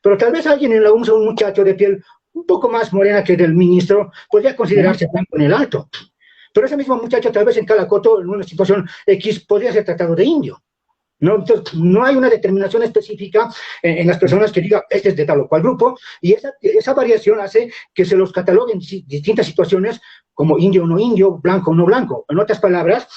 pero tal vez alguien en la UMSA, un muchacho de piel un poco más morena que del ministro, podría considerarse blanco en el alto. Pero ese mismo muchacho, tal vez en Calacoto, en una situación X, podría ser tratado de indio, ¿no? Entonces, no hay una determinación específica en las personas que diga, este es de tal o cual grupo, y esa variación hace que se los cataloguen en distintas situaciones como indio o no indio, blanco o no blanco. En otras palabras,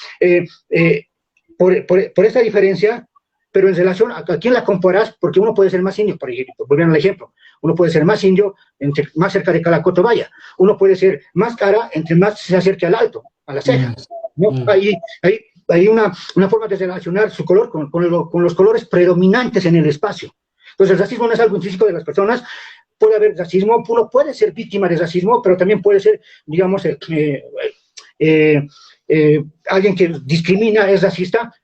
por esa diferencia, pero en relación a quién la comparas, porque uno puede ser más indio, por ejemplo, volviendo al ejemplo, uno puede ser más indio entre más cerca de Calacoto vaya, uno puede ser más cara entre más se acerque al alto, a las cejas, ¿no? Ahí hay una forma de relacionar su color con los colores predominantes en el espacio. Entonces, el racismo no es algo intrínseco de las personas. Puede haber racismo, uno puede ser víctima de racismo, pero también puede ser, digamos, alguien que discrimina, es racista,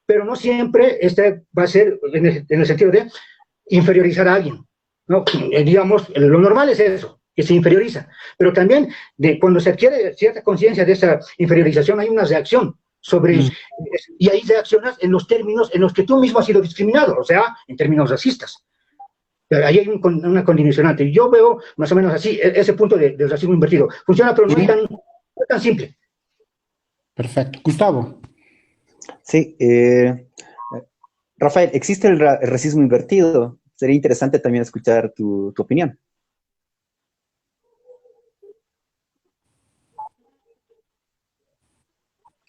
pero no siempre este va a ser en el sentido de inferiorizar a alguien, ¿no? Digamos, lo normal es eso, que se inferioriza, pero también cuando se adquiere cierta conciencia de esa inferiorización hay una reacción sobre, y ahí reaccionas en los términos en los que tú mismo has sido discriminado, o sea, en términos racistas. Ahí hay una condicionante. Yo veo más o menos así ese punto del racismo invertido. Funciona, pero no es tan simple. Perfecto. Gustavo. Sí, Rafael, ¿existe el racismo invertido? Sería interesante también escuchar tu opinión.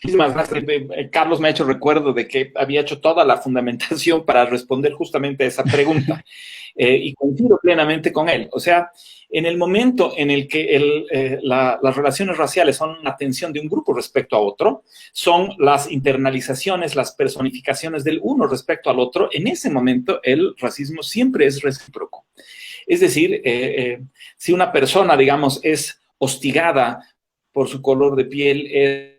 Muchísimas gracias. Carlos me ha hecho recuerdo de que había hecho toda la fundamentación para responder justamente a esa pregunta y coincido plenamente con él. O sea, en el momento en el que las relaciones raciales son la tensión de un grupo respecto a otro, son las internalizaciones, las personificaciones del uno respecto al otro, en ese momento el racismo siempre es recíproco. Es decir, si una persona, digamos, es hostigada por su color de piel,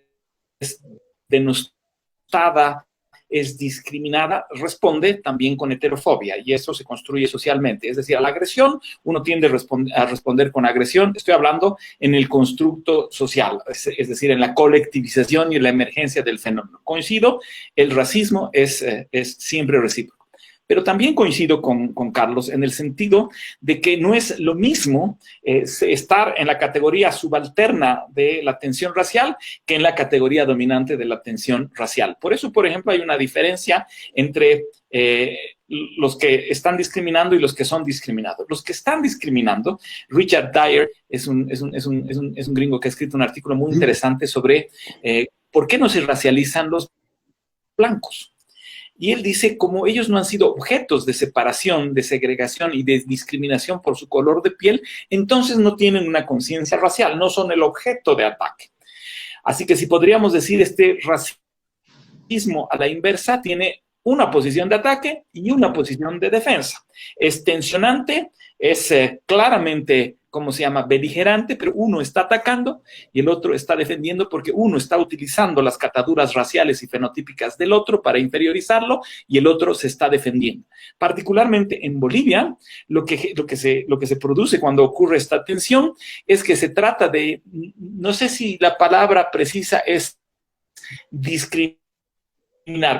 es denostada, es discriminada, responde también con heterofobia y eso se construye socialmente. Es decir, a la agresión uno tiende a responder con agresión. Estoy hablando en el constructo social, es decir, en la colectivización y en la emergencia del fenómeno. Coincido, el racismo es siempre recíproco. Pero también coincido con Carlos en el sentido de que no es lo mismo estar en la categoría subalterna de la tensión racial que en la categoría dominante de la tensión racial. Por eso, por ejemplo, hay una diferencia entre los que están discriminando y los que son discriminados. Los que están discriminando, Richard Dyer es un gringo que ha escrito un artículo muy interesante sobre por qué no se racializan los blancos. Y él dice, como ellos no han sido objetos de separación, de segregación y de discriminación por su color de piel, entonces no tienen una conciencia racial, no son el objeto de ataque. Así que si podríamos decir, este racismo a la inversa tiene una posición de ataque y una posición de defensa. Es tensionante, es claramente, ¿cómo se llama?, beligerante, pero uno está atacando y el otro está defendiendo porque uno está utilizando las cataduras raciales y fenotípicas del otro para inferiorizarlo y el otro se está defendiendo. Particularmente en Bolivia, lo que se produce cuando ocurre esta tensión es que se trata de, no sé si la palabra precisa es discriminar,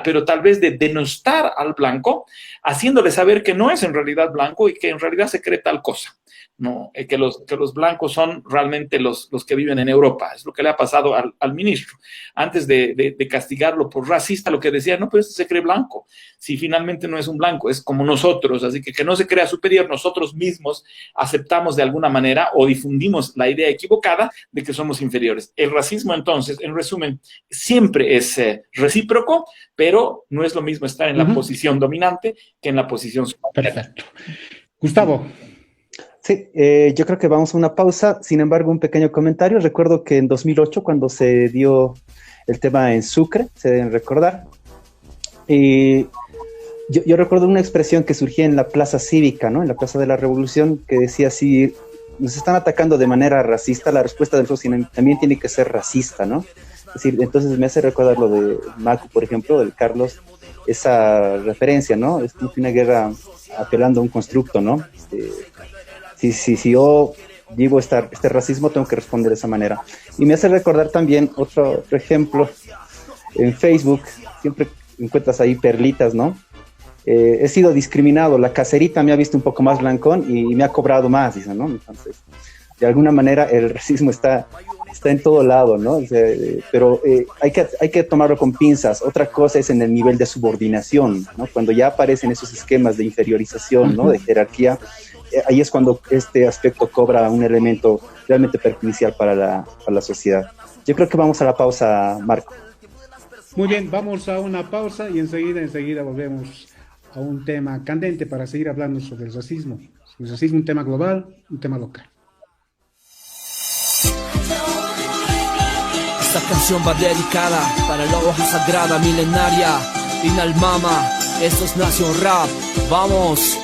pero tal vez de denostar al blanco, haciéndole saber que no es en realidad blanco y que en realidad se cree tal cosa. No, que los blancos son realmente los que viven en Europa. Es lo que le ha pasado al ministro. Antes de castigarlo por racista, lo que decía, no, pero este se cree blanco. Si finalmente no es un blanco, es como nosotros. Así que no se crea superior. Nosotros mismos aceptamos de alguna manera o difundimos la idea equivocada de que somos inferiores. El racismo, entonces, en resumen, siempre es recíproco, pero no es lo mismo estar en la posición dominante que en la posición subalterna. Perfecto. Gustavo. Sí, yo creo que vamos a una pausa. Sin embargo, un pequeño comentario. Recuerdo que en 2008, cuando se dio el tema en Sucre, se deben recordar, yo recuerdo una expresión que surgía en la plaza cívica, ¿no? En la Plaza de la Revolución, que decía así: nos están atacando de manera racista, la respuesta del socio también tiene que ser racista, ¿no? Es decir, entonces me hace recordar lo de Marco, por ejemplo, del Carlos, esa referencia, ¿no? Es como una guerra apelando a un constructo, ¿no? Si yo vivo este racismo, tengo que responder de esa manera. Y me hace recordar también otro ejemplo. En Facebook siempre encuentras ahí perlitas, ¿no? He sido discriminado, la caserita me ha visto un poco más blancón y me ha cobrado más, dicen, ¿no? Entonces, de alguna manera el racismo está en todo lado, ¿no? O sea, pero hay que tomarlo con pinzas. Otra cosa es en el nivel de subordinación, ¿no? Cuando ya aparecen esos esquemas de inferiorización, ¿no? De jerarquía, ahí es cuando este aspecto cobra un elemento realmente perjudicial para la sociedad. Yo creo que vamos a la pausa, Marco. Muy bien, vamos a una pausa y enseguida volvemos a un tema candente para seguir hablando sobre el racismo. El racismo, un tema global, un tema local. Esta canción va dedicada para la hoja sagrada milenaria Inalmama, esto es Nación Rap, vamos.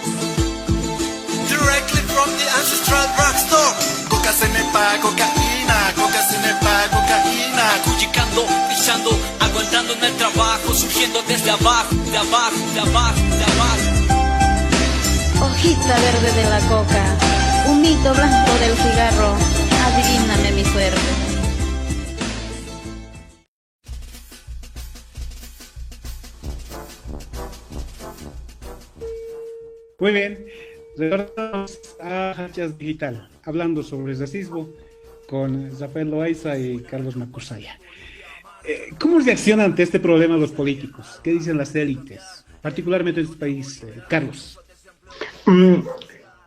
Directly from the ancestral drugstore. Coca se nepa, cocaína, coca se nepa, cocaína. Cuchicando, pisando, aguantando en el trabajo, surgiendo desde abajo, de abajo, de abajo, de abajo. Hojita verde de la coca, humito blanco del cigarro, adivíname mi suerte. Muy bien, retornamos a Hachas Digital, hablando sobre el racismo con Rafael Loaiza y Carlos Macusaya. ¿Cómo reaccionan ante este problema los políticos? ¿Qué dicen las élites, particularmente en este país, Carlos?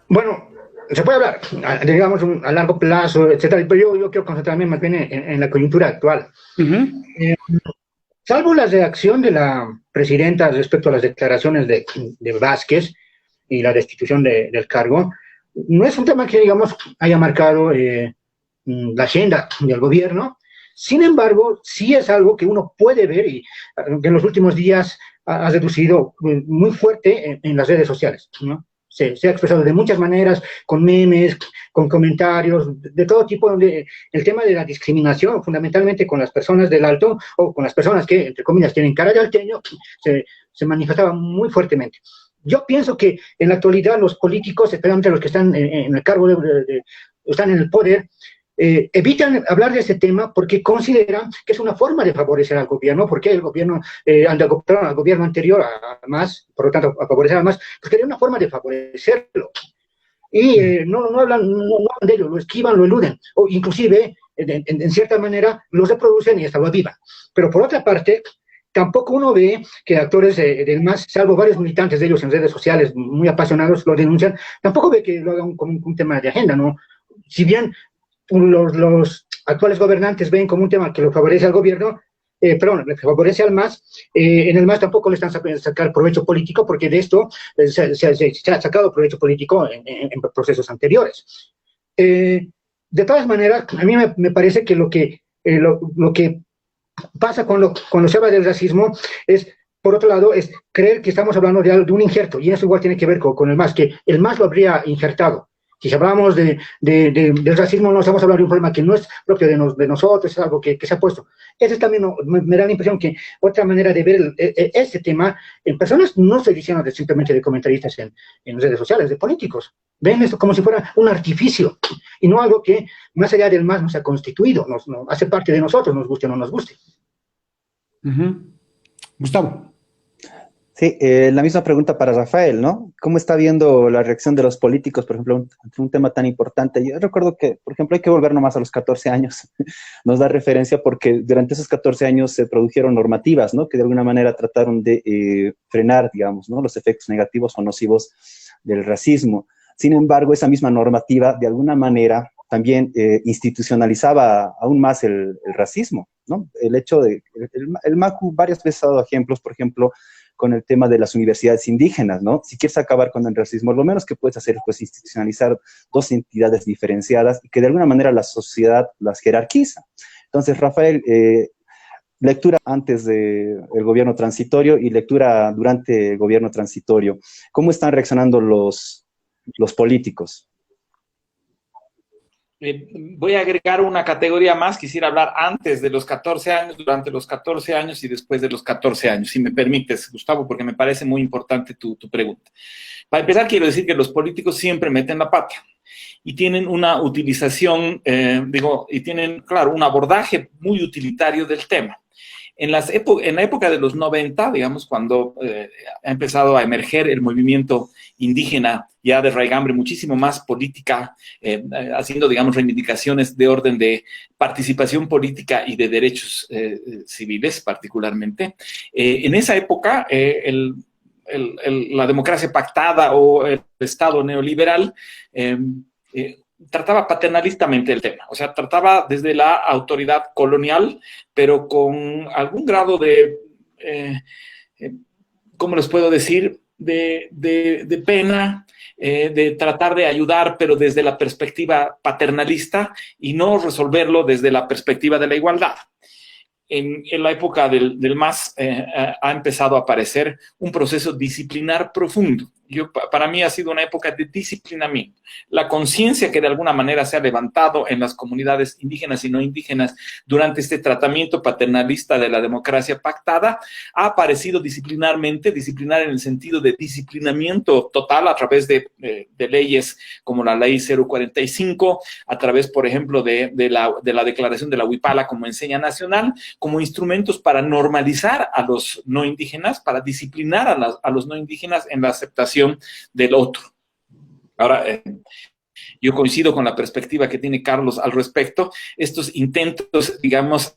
Bueno, se puede hablar, digamos, a largo plazo, etcétera, pero yo quiero concentrarme más bien en la coyuntura actual. Salvo la reacción de la presidenta respecto a las declaraciones de Vázquez y la destitución del cargo, no es un tema que, digamos, haya marcado la agenda del gobierno. Sin embargo, sí es algo que uno puede ver y que en los últimos días ha reducido muy fuerte en las redes sociales, ¿no? Se ha expresado de muchas maneras, con memes, con comentarios, de todo tipo, donde el tema de la discriminación, fundamentalmente con las personas del Alto, o con las personas que, entre comillas, tienen cara de alteño, se manifestaba muy fuertemente. Yo pienso que en la actualidad los políticos, especialmente los que están en el cargo, están en el poder, evitan hablar de este tema porque consideran que es una forma de favorecer al gobierno, porque el gobierno, al gobierno anterior, además, por lo tanto, a favorecer además, pues quería una forma de favorecerlo. Y no hablan de ello, lo esquivan, lo eluden, o inclusive, en cierta manera, lo reproducen y hasta lo avivan. Pero por otra parte, tampoco uno ve que actores del MAS, salvo varios militantes de ellos en redes sociales muy apasionados, lo denuncian, tampoco ve que lo hagan como un tema de agenda, ¿no? Si bien los actuales gobernantes ven como un tema que lo favorece al gobierno, le favorece al MAS, en el MAS tampoco le están sacar provecho político, porque de esto se ha sacado provecho político en procesos anteriores. De todas maneras, a mí me parece que lo que pasa cuando se habla del racismo es, por otro lado, es creer que estamos hablando de un injerto, y eso igual tiene que ver con el MAS, que el MAS lo habría injertado. Si hablamos del racismo, no estamos hablando de un problema que no es propio de nosotros, es algo que se ha puesto. Eso también me da la impresión que otra manera de ver este tema en personas, no estoy diciendo simplemente de comentaristas en redes sociales, de políticos. Ven esto como si fuera un artificio y no algo que más allá del más nos ha constituido, hace parte de nosotros, nos guste o no nos guste. Gustavo. Sí, la misma pregunta para Rafael, ¿no? ¿Cómo está viendo la reacción de los políticos, por ejemplo, ante un tema tan importante? Yo recuerdo que, por ejemplo, hay que volver nomás a los 14 años. Nos da referencia porque durante esos 14 años se produjeron normativas, ¿no? Que de alguna manera trataron de frenar, digamos, ¿no? Los efectos negativos o nocivos del racismo. Sin embargo, esa misma normativa, de alguna manera, también institucionalizaba aún más el racismo, ¿no? El hecho de... El MACU varias veces ha dado ejemplos, por ejemplo, con el tema de las universidades indígenas, ¿no? Si quieres acabar con el racismo, lo menos que puedes hacer es pues, institucionalizar dos entidades diferenciadas y que de alguna manera la sociedad las jerarquiza. Entonces, Rafael, lectura antes del gobierno transitorio y lectura durante el gobierno transitorio. ¿Cómo están reaccionando los políticos? Voy a agregar una categoría más. Quisiera hablar antes de los 14 años, durante los 14 años y después de los 14 años, si me permites, Gustavo, porque me parece muy importante tu pregunta. Para empezar, quiero decir que los políticos siempre meten la pata y tienen una utilización, y tienen, claro, un abordaje muy utilitario del tema. En la época de los 90, digamos, cuando ha empezado a emerger el movimiento indígena ya de raigambre muchísimo más política, haciendo, digamos, reivindicaciones de orden de participación política y de derechos civiles particularmente. En esa época, la democracia pactada o el Estado neoliberal trataba paternalistamente el tema, o sea, trataba desde la autoridad colonial, pero con algún grado de, ¿cómo les puedo decir?, de pena, de tratar de ayudar, pero desde la perspectiva paternalista y no resolverlo desde la perspectiva de la igualdad. En la época del MAS ha empezado a aparecer un proceso disciplinar profundo. Para mí ha sido una época de disciplinamiento. La conciencia que de alguna manera se ha levantado en las comunidades indígenas y no indígenas durante este tratamiento paternalista de la democracia pactada ha aparecido disciplinarmente, disciplinar en el sentido de disciplinamiento total a través de leyes como la ley 045, a través, por ejemplo, de la declaración de la Huipala como enseña nacional, como instrumentos para normalizar a los no indígenas, para disciplinar a los no indígenas en la aceptación del otro. Ahora, yo coincido con la perspectiva que tiene Carlos al respecto. Estos intentos, digamos,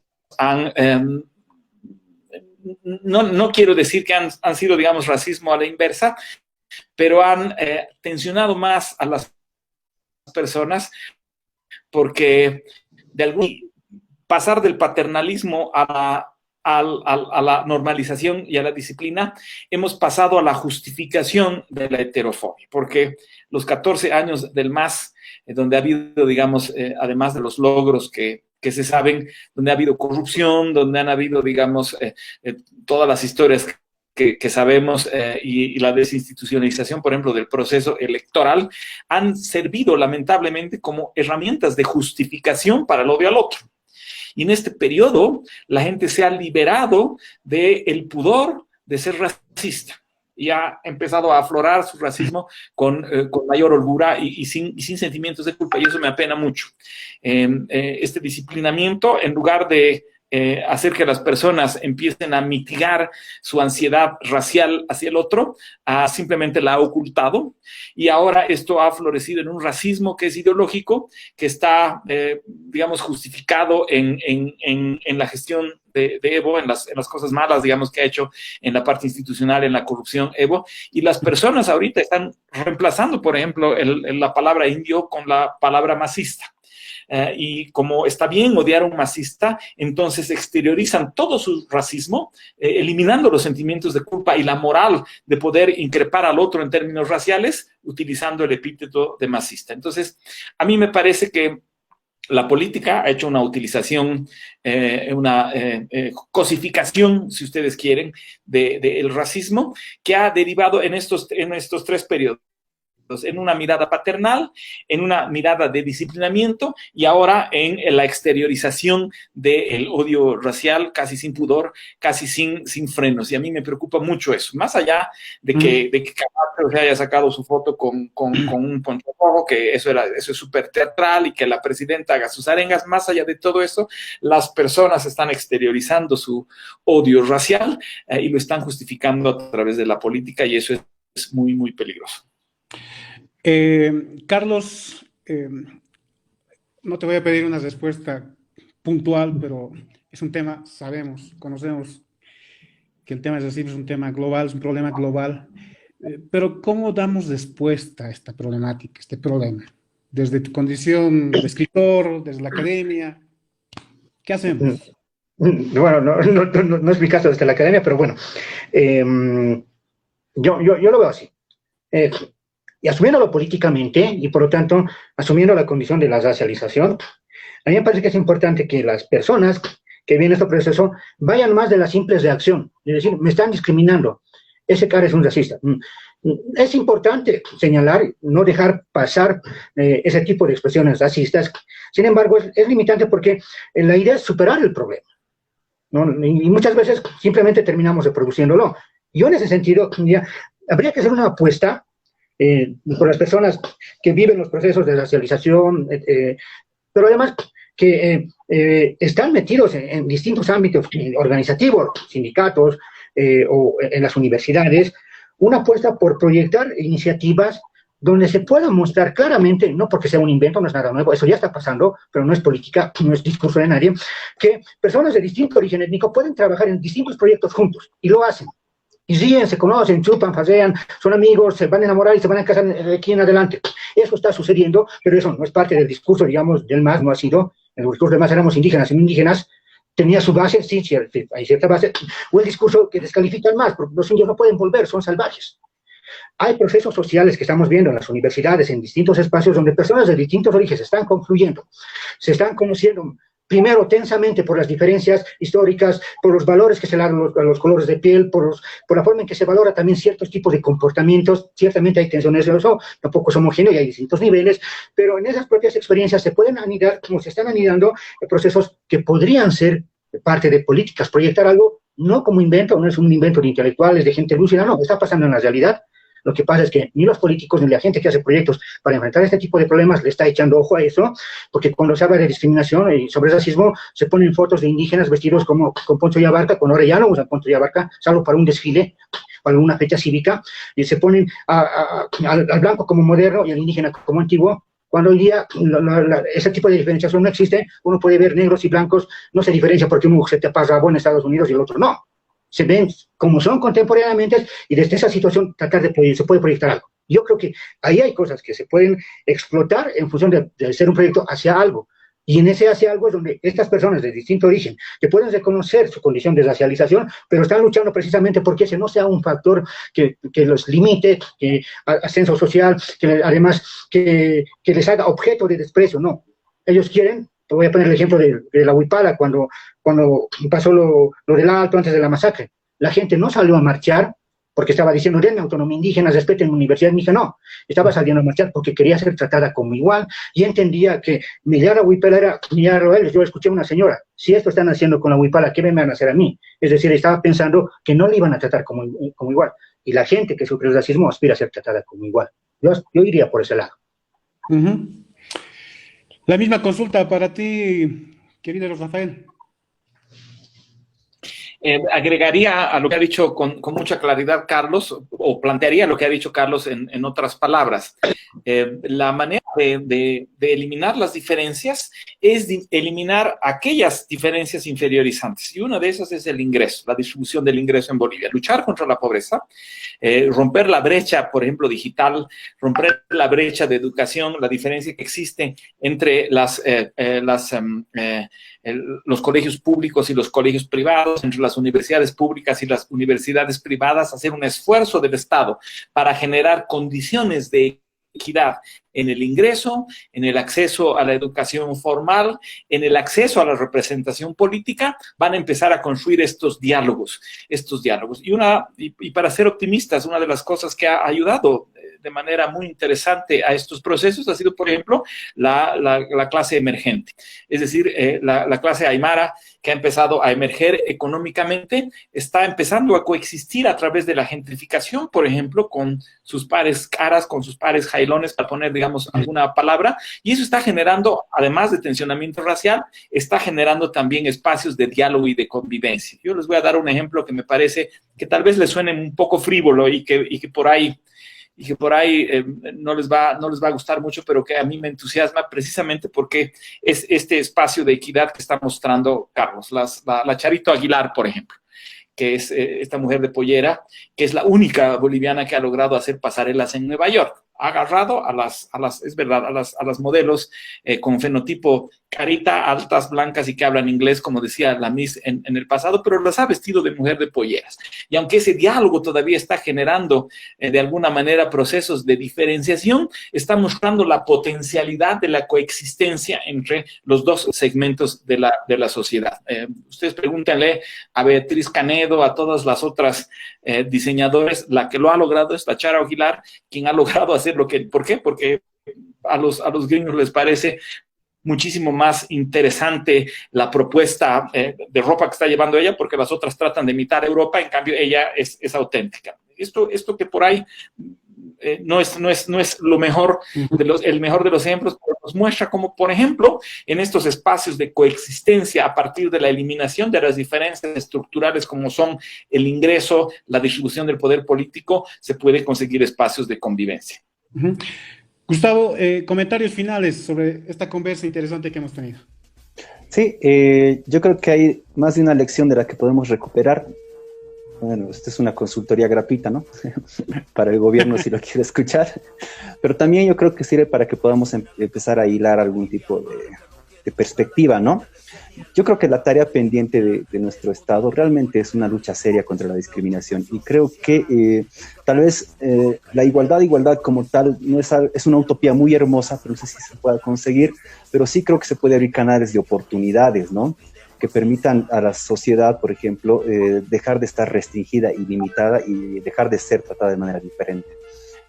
no quiero decir que han sido, digamos, racismo a la inversa, pero han tensionado más a las personas porque de algún pasar del paternalismo a la normalización y a la disciplina, hemos pasado a la justificación de la heterofobia, porque los 14 años del MAS, donde ha habido, digamos, además de los logros que se saben, donde ha habido corrupción, donde han habido, digamos, todas las historias que sabemos y la desinstitucionalización, por ejemplo, del proceso electoral, han servido lamentablemente como herramientas de justificación para el odio al otro. Y en este periodo, la gente se ha liberado del pudor de ser racista y ha empezado a aflorar su racismo con mayor holgura y sin sentimientos de culpa, y eso me apena mucho. Este disciplinamiento, en lugar de hacer que las personas empiecen a mitigar su ansiedad racial hacia el otro, simplemente la ha ocultado, y ahora esto ha florecido en un racismo que es ideológico, que está, digamos, justificado en la gestión de Evo, en las cosas malas, digamos, que ha hecho en la parte institucional, en la corrupción Evo, y las personas ahorita están reemplazando, por ejemplo, la palabra indio con la palabra masista. Y como está bien odiar a un masista, entonces exteriorizan todo su racismo, eliminando los sentimientos de culpa y la moral de poder increpar al otro en términos raciales, utilizando el epíteto de masista. Entonces, a mí me parece que la política ha hecho una utilización, una cosificación, si ustedes quieren, del racismo, que ha derivado en estos 3 periodos. En una mirada paternal, en una mirada de disciplinamiento y ahora en la exteriorización del odio racial, casi sin pudor, casi sin frenos. Y a mí me preocupa mucho eso. Más allá de que Camacho se haya sacado su foto con un poncho rojo, que eso es súper teatral, y que la presidenta haga sus arengas, más allá de todo eso, las personas están exteriorizando su odio racial y lo están justificando a través de la política, y eso es muy, muy peligroso. Carlos, no te voy a pedir una respuesta puntual, pero es un tema, conocemos que el tema del racismo es un tema global, es un problema global, pero ¿cómo damos respuesta a esta problemática, este problema? Desde tu condición de escritor, desde la academia, ¿qué hacemos? Bueno, no es mi caso desde la academia, pero bueno, yo lo veo así. Y asumiéndolo políticamente, y por lo tanto, asumiendo la condición de la racialización, a mí me parece que es importante que las personas que vienen a este proceso vayan más de la simple reacción, es decir, me están discriminando, ese cara es un racista. Es importante señalar, no dejar pasar ese tipo de expresiones racistas. Sin embargo, es limitante porque la idea es superar el problema, ¿no? Y muchas veces simplemente terminamos reproduciéndolo. Yo en ese sentido, ya, habría que hacer una apuesta por las personas que viven los procesos de racialización, pero además que están metidos en distintos ámbitos organizativos, sindicatos o en las universidades, una apuesta por proyectar iniciativas donde se pueda mostrar claramente, no porque sea un invento, no es nada nuevo, eso ya está pasando, pero no es política, no es discurso de nadie, que personas de distinto origen étnico pueden trabajar en distintos proyectos juntos, y lo hacen. Y ríen, se conocen, chupan, pasean, son amigos, se van a enamorar y se van a casar de aquí en adelante. Eso está sucediendo, pero eso no es parte del discurso, digamos, del MAS, no ha sido. El discurso del MAS éramos indígenas, y no indígenas tenía su base, sí, hay cierta base, o el discurso que descalifica al MAS, porque los indios no pueden volver, son salvajes. Hay procesos sociales que estamos viendo en las universidades, en distintos espacios, donde personas de distintos orígenes están confluyendo, se están conociendo, primero tensamente por las diferencias históricas, por los valores que se dan a los colores de piel, por la forma en que se valora también ciertos tipos de comportamientos. Ciertamente hay tensiones de eso, tampoco es homogéneo y hay distintos niveles, pero en esas propias experiencias se pueden anidar, como se están anidando, procesos que podrían ser parte de políticas, proyectar algo, no como invento, no es un invento de intelectuales, de gente lúcida, no, está pasando en la realidad. Lo que pasa es que ni los políticos ni la gente que hace proyectos para enfrentar este tipo de problemas le está echando ojo a eso, porque cuando se habla de discriminación y sobre racismo, se ponen fotos de indígenas vestidos como con poncho y abarca, con ahora ya no usan poncho y abarca, salvo para un desfile, para alguna fecha cívica, y se ponen al blanco como moderno y al indígena como antiguo. Cuando hoy día ese tipo de diferenciación no existe, uno puede ver negros y blancos, no se diferencia porque uno se te pasa en Estados Unidos y el otro no. Se ven como son contemporáneamente y desde esa situación se puede proyectar algo. Yo creo que ahí hay cosas que se pueden explotar en función de ser un proyecto hacia algo. Y en ese hacia algo es donde estas personas de distinto origen, que pueden reconocer su condición de racialización, pero están luchando precisamente porque ese no sea un factor que los limite, que ascenso social, que además que les haga objeto de desprecio, no. Ellos quieren. Te voy a poner el ejemplo de la Huipala, cuando pasó lo del Alto antes de la masacre. La gente no salió a marchar porque estaba diciendo, denme autonomía indígena, respeten la universidad indígena. No, estaba saliendo a marchar porque quería ser tratada como igual y entendía que millar a Huipala era millar a ellos. Yo escuché a una señora, si esto están haciendo con la Huipala, ¿qué me van a hacer a mí? Es decir, estaba pensando que no le iban a tratar como igual. Y la gente que sufre el racismo aspira a ser tratada como igual. Yo iría por ese lado. La misma consulta para ti, querido Rafael. Agregaría a lo que ha dicho con mucha claridad Carlos, o plantearía lo que ha dicho Carlos en otras palabras. La manera de eliminar las diferencias es eliminar aquellas diferencias inferiorizantes, y una de esas es el ingreso, la distribución del ingreso en Bolivia. Luchar contra la pobreza, romper la brecha, por ejemplo, digital, romper la brecha de educación, la diferencia que existe entre los colegios públicos y los colegios privados, entre las universidades públicas y las universidades privadas, hacer un esfuerzo del Estado para generar condiciones de equidad en el ingreso, en el acceso a la educación formal, en el acceso a la representación política, van a empezar a construir estos diálogos. Y para ser optimistas, una de las cosas que ha ayudado de manera muy interesante a estos procesos ha sido, por ejemplo, la clase emergente. Es decir, la clase aymara, que ha empezado a emerger económicamente, está empezando a coexistir a través de la gentrificación, por ejemplo, con sus pares caras, con sus pares jailones, para poner, digamos, alguna palabra, y eso está generando, además de tensionamiento racial, está generando también espacios de diálogo y de convivencia. Yo les voy a dar un ejemplo que me parece que tal vez les suene un poco frívolo y que por ahí no les va a gustar mucho, pero que a mí me entusiasma precisamente porque es este espacio de equidad que está mostrando Carlos. La Charito Aguilar, por ejemplo, que es esta mujer de pollera, que es la única boliviana que ha logrado hacer pasarelas en Nueva York. Ha agarrado a las modelos con fenotipo carita, altas, blancas y que hablan inglés, como decía la Miss en el pasado, pero las ha vestido de mujer de polleras. Y aunque ese diálogo todavía está generando de alguna manera procesos de diferenciación, está mostrando la potencialidad de la coexistencia entre los dos segmentos de la sociedad. Ustedes pregúntenle a Beatriz Canedo, a todas las otras diseñadores, la que lo ha logrado es la Chara Aguilar, quien ha logrado hacer lo que... ¿Por qué? Porque a los gringos les parece muchísimo más interesante la propuesta de ropa que está llevando ella, porque las otras tratan de imitar a Europa, en cambio ella es auténtica. Esto que por ahí no es lo mejor el mejor de los ejemplos, pero nos muestra cómo, por ejemplo, en estos espacios de coexistencia a partir de la eliminación de las diferencias estructurales como son el ingreso, la distribución del poder político, se puede conseguir espacios de convivencia. Gustavo, comentarios finales sobre esta conversa interesante que hemos tenido. Sí, yo creo que hay más de una lección de la que podemos recuperar. Bueno, esta es una consultoría gratuita, ¿no? Para el gobierno si lo quiere escuchar. Pero también yo creo que sirve para que podamos empezar a hilar algún tipo perspectiva, ¿no? Yo creo que la tarea pendiente de nuestro Estado realmente es una lucha seria contra la discriminación, y creo que tal vez la igualdad como tal no es una utopía muy hermosa, pero no sé si se pueda conseguir, pero sí creo que se puede abrir canales de oportunidades, ¿no? Que permitan a la sociedad, por ejemplo, dejar de estar restringida y limitada y dejar de ser tratada de manera diferente.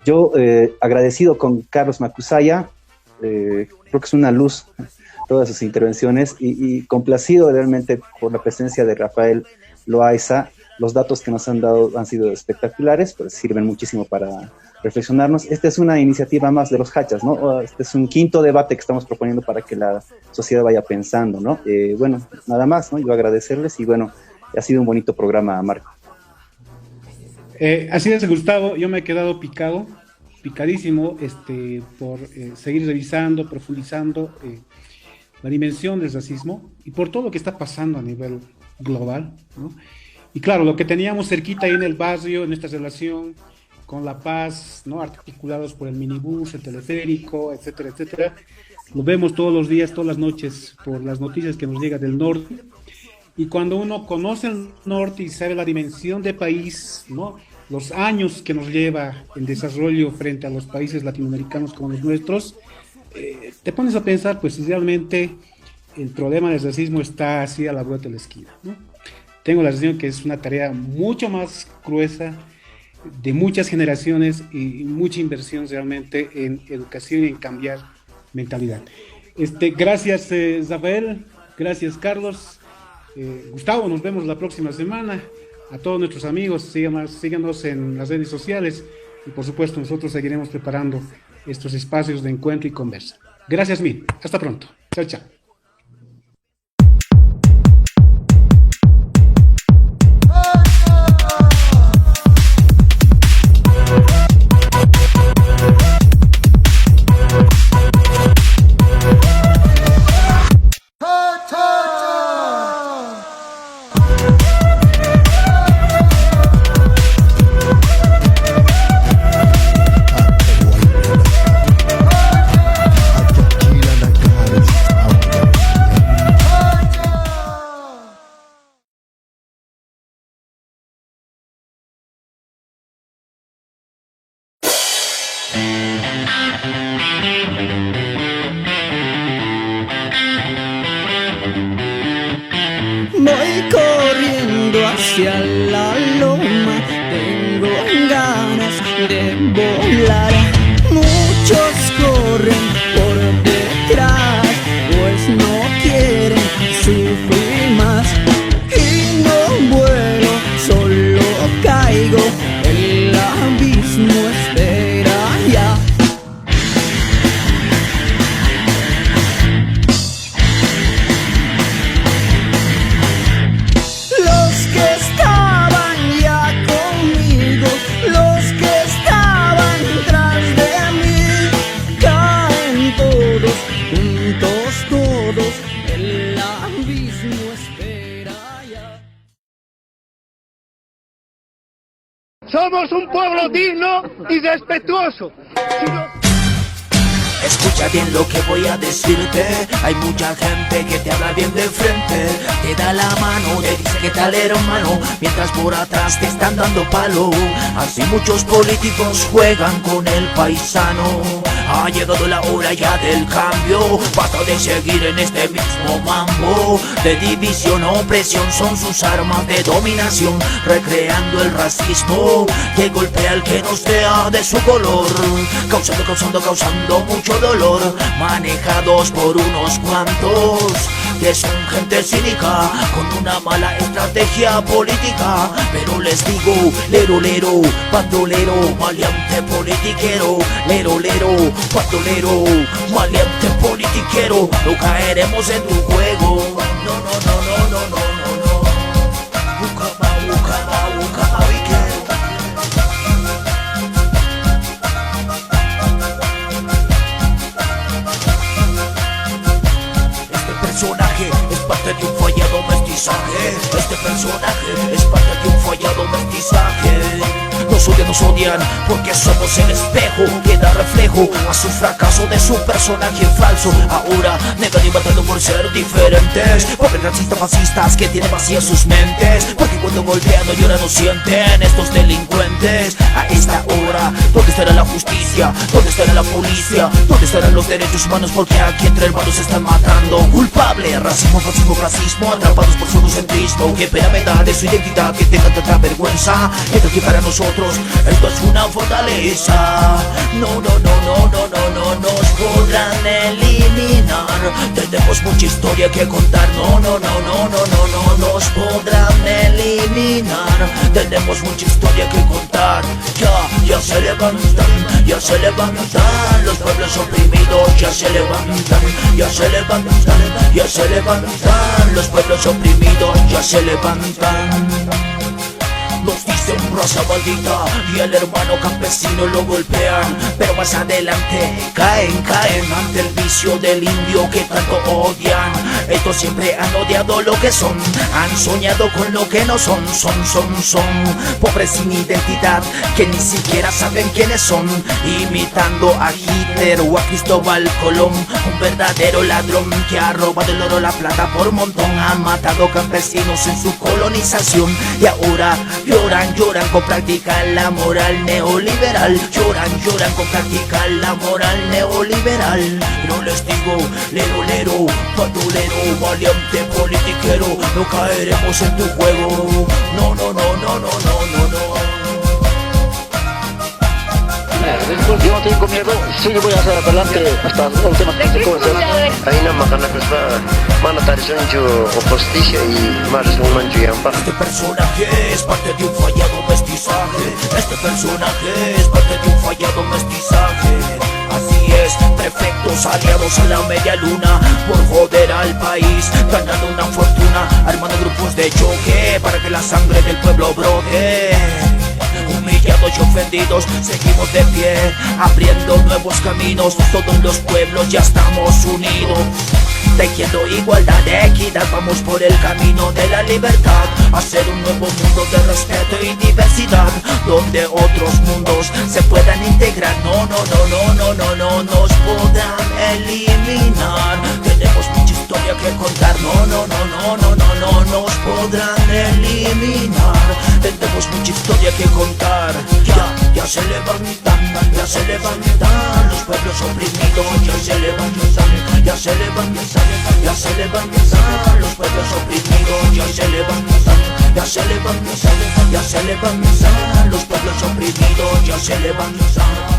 Yo, agradecido con Carlos Macusaya, creo que es una luz todas sus intervenciones, y complacido realmente por la presencia de Rafael Loaiza. Los datos que nos han dado han sido espectaculares, pues sirven muchísimo para reflexionarnos. Esta es una iniciativa más de los Hachas, ¿no? Este es un quinto debate que estamos proponiendo para que la sociedad vaya pensando, ¿no? Bueno, nada más, ¿no? Yo agradecerles, y bueno, ha sido un bonito programa, Marco. Así es, Gustavo, yo me he quedado picadísimo por seguir revisando, profundizando la dimensión del racismo y por todo lo que está pasando a nivel global, ¿no? Y claro, lo que teníamos cerquita ahí en el barrio, en esta relación con La Paz, ¿no? Articulados por el minibús, el teleférico, etcétera, etcétera, lo vemos todos los días, todas las noches, por las noticias que nos llegan del norte. Y cuando uno conoce el norte y sabe la dimensión de país, ¿no? Los años que nos lleva en desarrollo frente a los países latinoamericanos como los nuestros, te pones a pensar, pues, si realmente el problema del racismo está así a la vuelta de la esquina, ¿no? Tengo la sensación que es una tarea mucho más gruesa, de muchas generaciones y mucha inversión realmente en educación y en cambiar mentalidad. Gracias, Rafael, gracias, Carlos. Gustavo, nos vemos la próxima semana. A todos nuestros amigos, síganos en las redes sociales, y por supuesto nosotros seguiremos preparando estos espacios de encuentro y conversa. Gracias mil. Hasta pronto. Chao, chao. Voy corriendo hacia la loma, tengo ganas de volar. Muchos corren por detrás, pues no quieren sufrir más. Y no vuelo, solo caigo, el abismo espera ya. Somos un pueblo digno y respetuoso. Escucha bien lo que voy a decirte. Hay mucha gente que te habla bien de frente, te da la mano, te dice que tal hermano, mientras por atrás te están dando palo. Así muchos políticos juegan con el paisano. Ha llegado la hora ya del cambio, basta de seguir en este mismo mambo. De división, opresión son sus armas de dominación, recreando el racismo que golpea al que no sea de su color, causando mucho dolor, manejados por unos cuantos que son gente cínica con una mala estrategia política. Pero les digo, lero, lero, bandolero, maleante politiquero, lero, lero, bandolero, maleante politiquero, no caeremos en tu juego. No, no, no, no, no, no, no, no. Es parte de un fallado mestizaje. Este personaje es parte de un fallado mestizaje. Nos odian porque somos el espejo que da reflejo reflejo a su fracaso de su personaje falso. Ahora negan y matando por ser diferentes, porque racistas fascistas que tienen vacías sus mentes, porque cuando golpean no lloran o sienten estos delincuentes. A esta hora, ¿dónde estará la justicia? ¿Dónde estará la policía? ¿Dónde estarán los derechos humanos? Porque aquí entre hermanos se están matando. Culpable, racismo, fascismo, clasismo, atrapados por su egocentrismo. Qué pena me da de su identidad que tengan tanta vergüenza, que para nosotros esto es una fortaleza. No, no, no, no, no, no, no nos podrán eliminar. Tenemos mucha historia que contar. No, no, no, no, no, no, no nos podrán eliminar. Tenemos mucha historia que contar. Ya se levantan, ya se levantan. Los pueblos oprimidos ya se levantan, ya se levantan, ya se levantan. Los pueblos oprimidos ya se levantan. Nos dicen raza maldita y el hermano campesino lo golpean, pero más adelante caen ante el vicio del indio que tanto odian. Estos siempre han odiado lo que son, han soñado con lo que no son. Son pobres sin identidad que ni siquiera saben quiénes son, imitando a Hitler o a Cristóbal Colón, un verdadero ladrón que ha robado el oro, la plata por montón. Ha matado campesinos en su colonización y ahora lloran con practicar la moral neoliberal. Lloran con practicar la moral neoliberal. Pero les digo, lero, bandolero, valiente politiquero, no caeremos en tu juego. No, no, no, no, no, no, no. Yo no tengo miedo, sí voy a hacer adelante hasta las últimas consecuencias. Ahí no me ganas mana tarisonjo oposición y más un mancho yampa. Este personaje es parte de un fallado mestizaje. Este personaje es parte de un fallado mestizaje. Así es, prefectos aliados a la media luna por joder al país, ganando una fortuna, armando grupos de choque para que la sangre del pueblo brote. Humillados y ofendidos, seguimos de pie, abriendo nuevos caminos. Todos los pueblos ya estamos unidos, tejiendo igualdad, equidad. Vamos por el camino de la libertad, hacer un nuevo mundo de respeto y diversidad, donde otros mundos se puedan integrar. No, no, no, no, no, no, no nos podrán eliminar. Tenemos mucha historia que contar. No, no, no, no, no, no, no nos podrán eliminar. Tenemos mucha historia que contar. Ya se levantan, ya se levantan. Los pueblos oprimidos ya se levantan, ya se levantan, ya se levantan. Los pueblos oprimidos ya se levantan, ya se levantan, ya se levantan. Los pueblos oprimidos ya se levantan.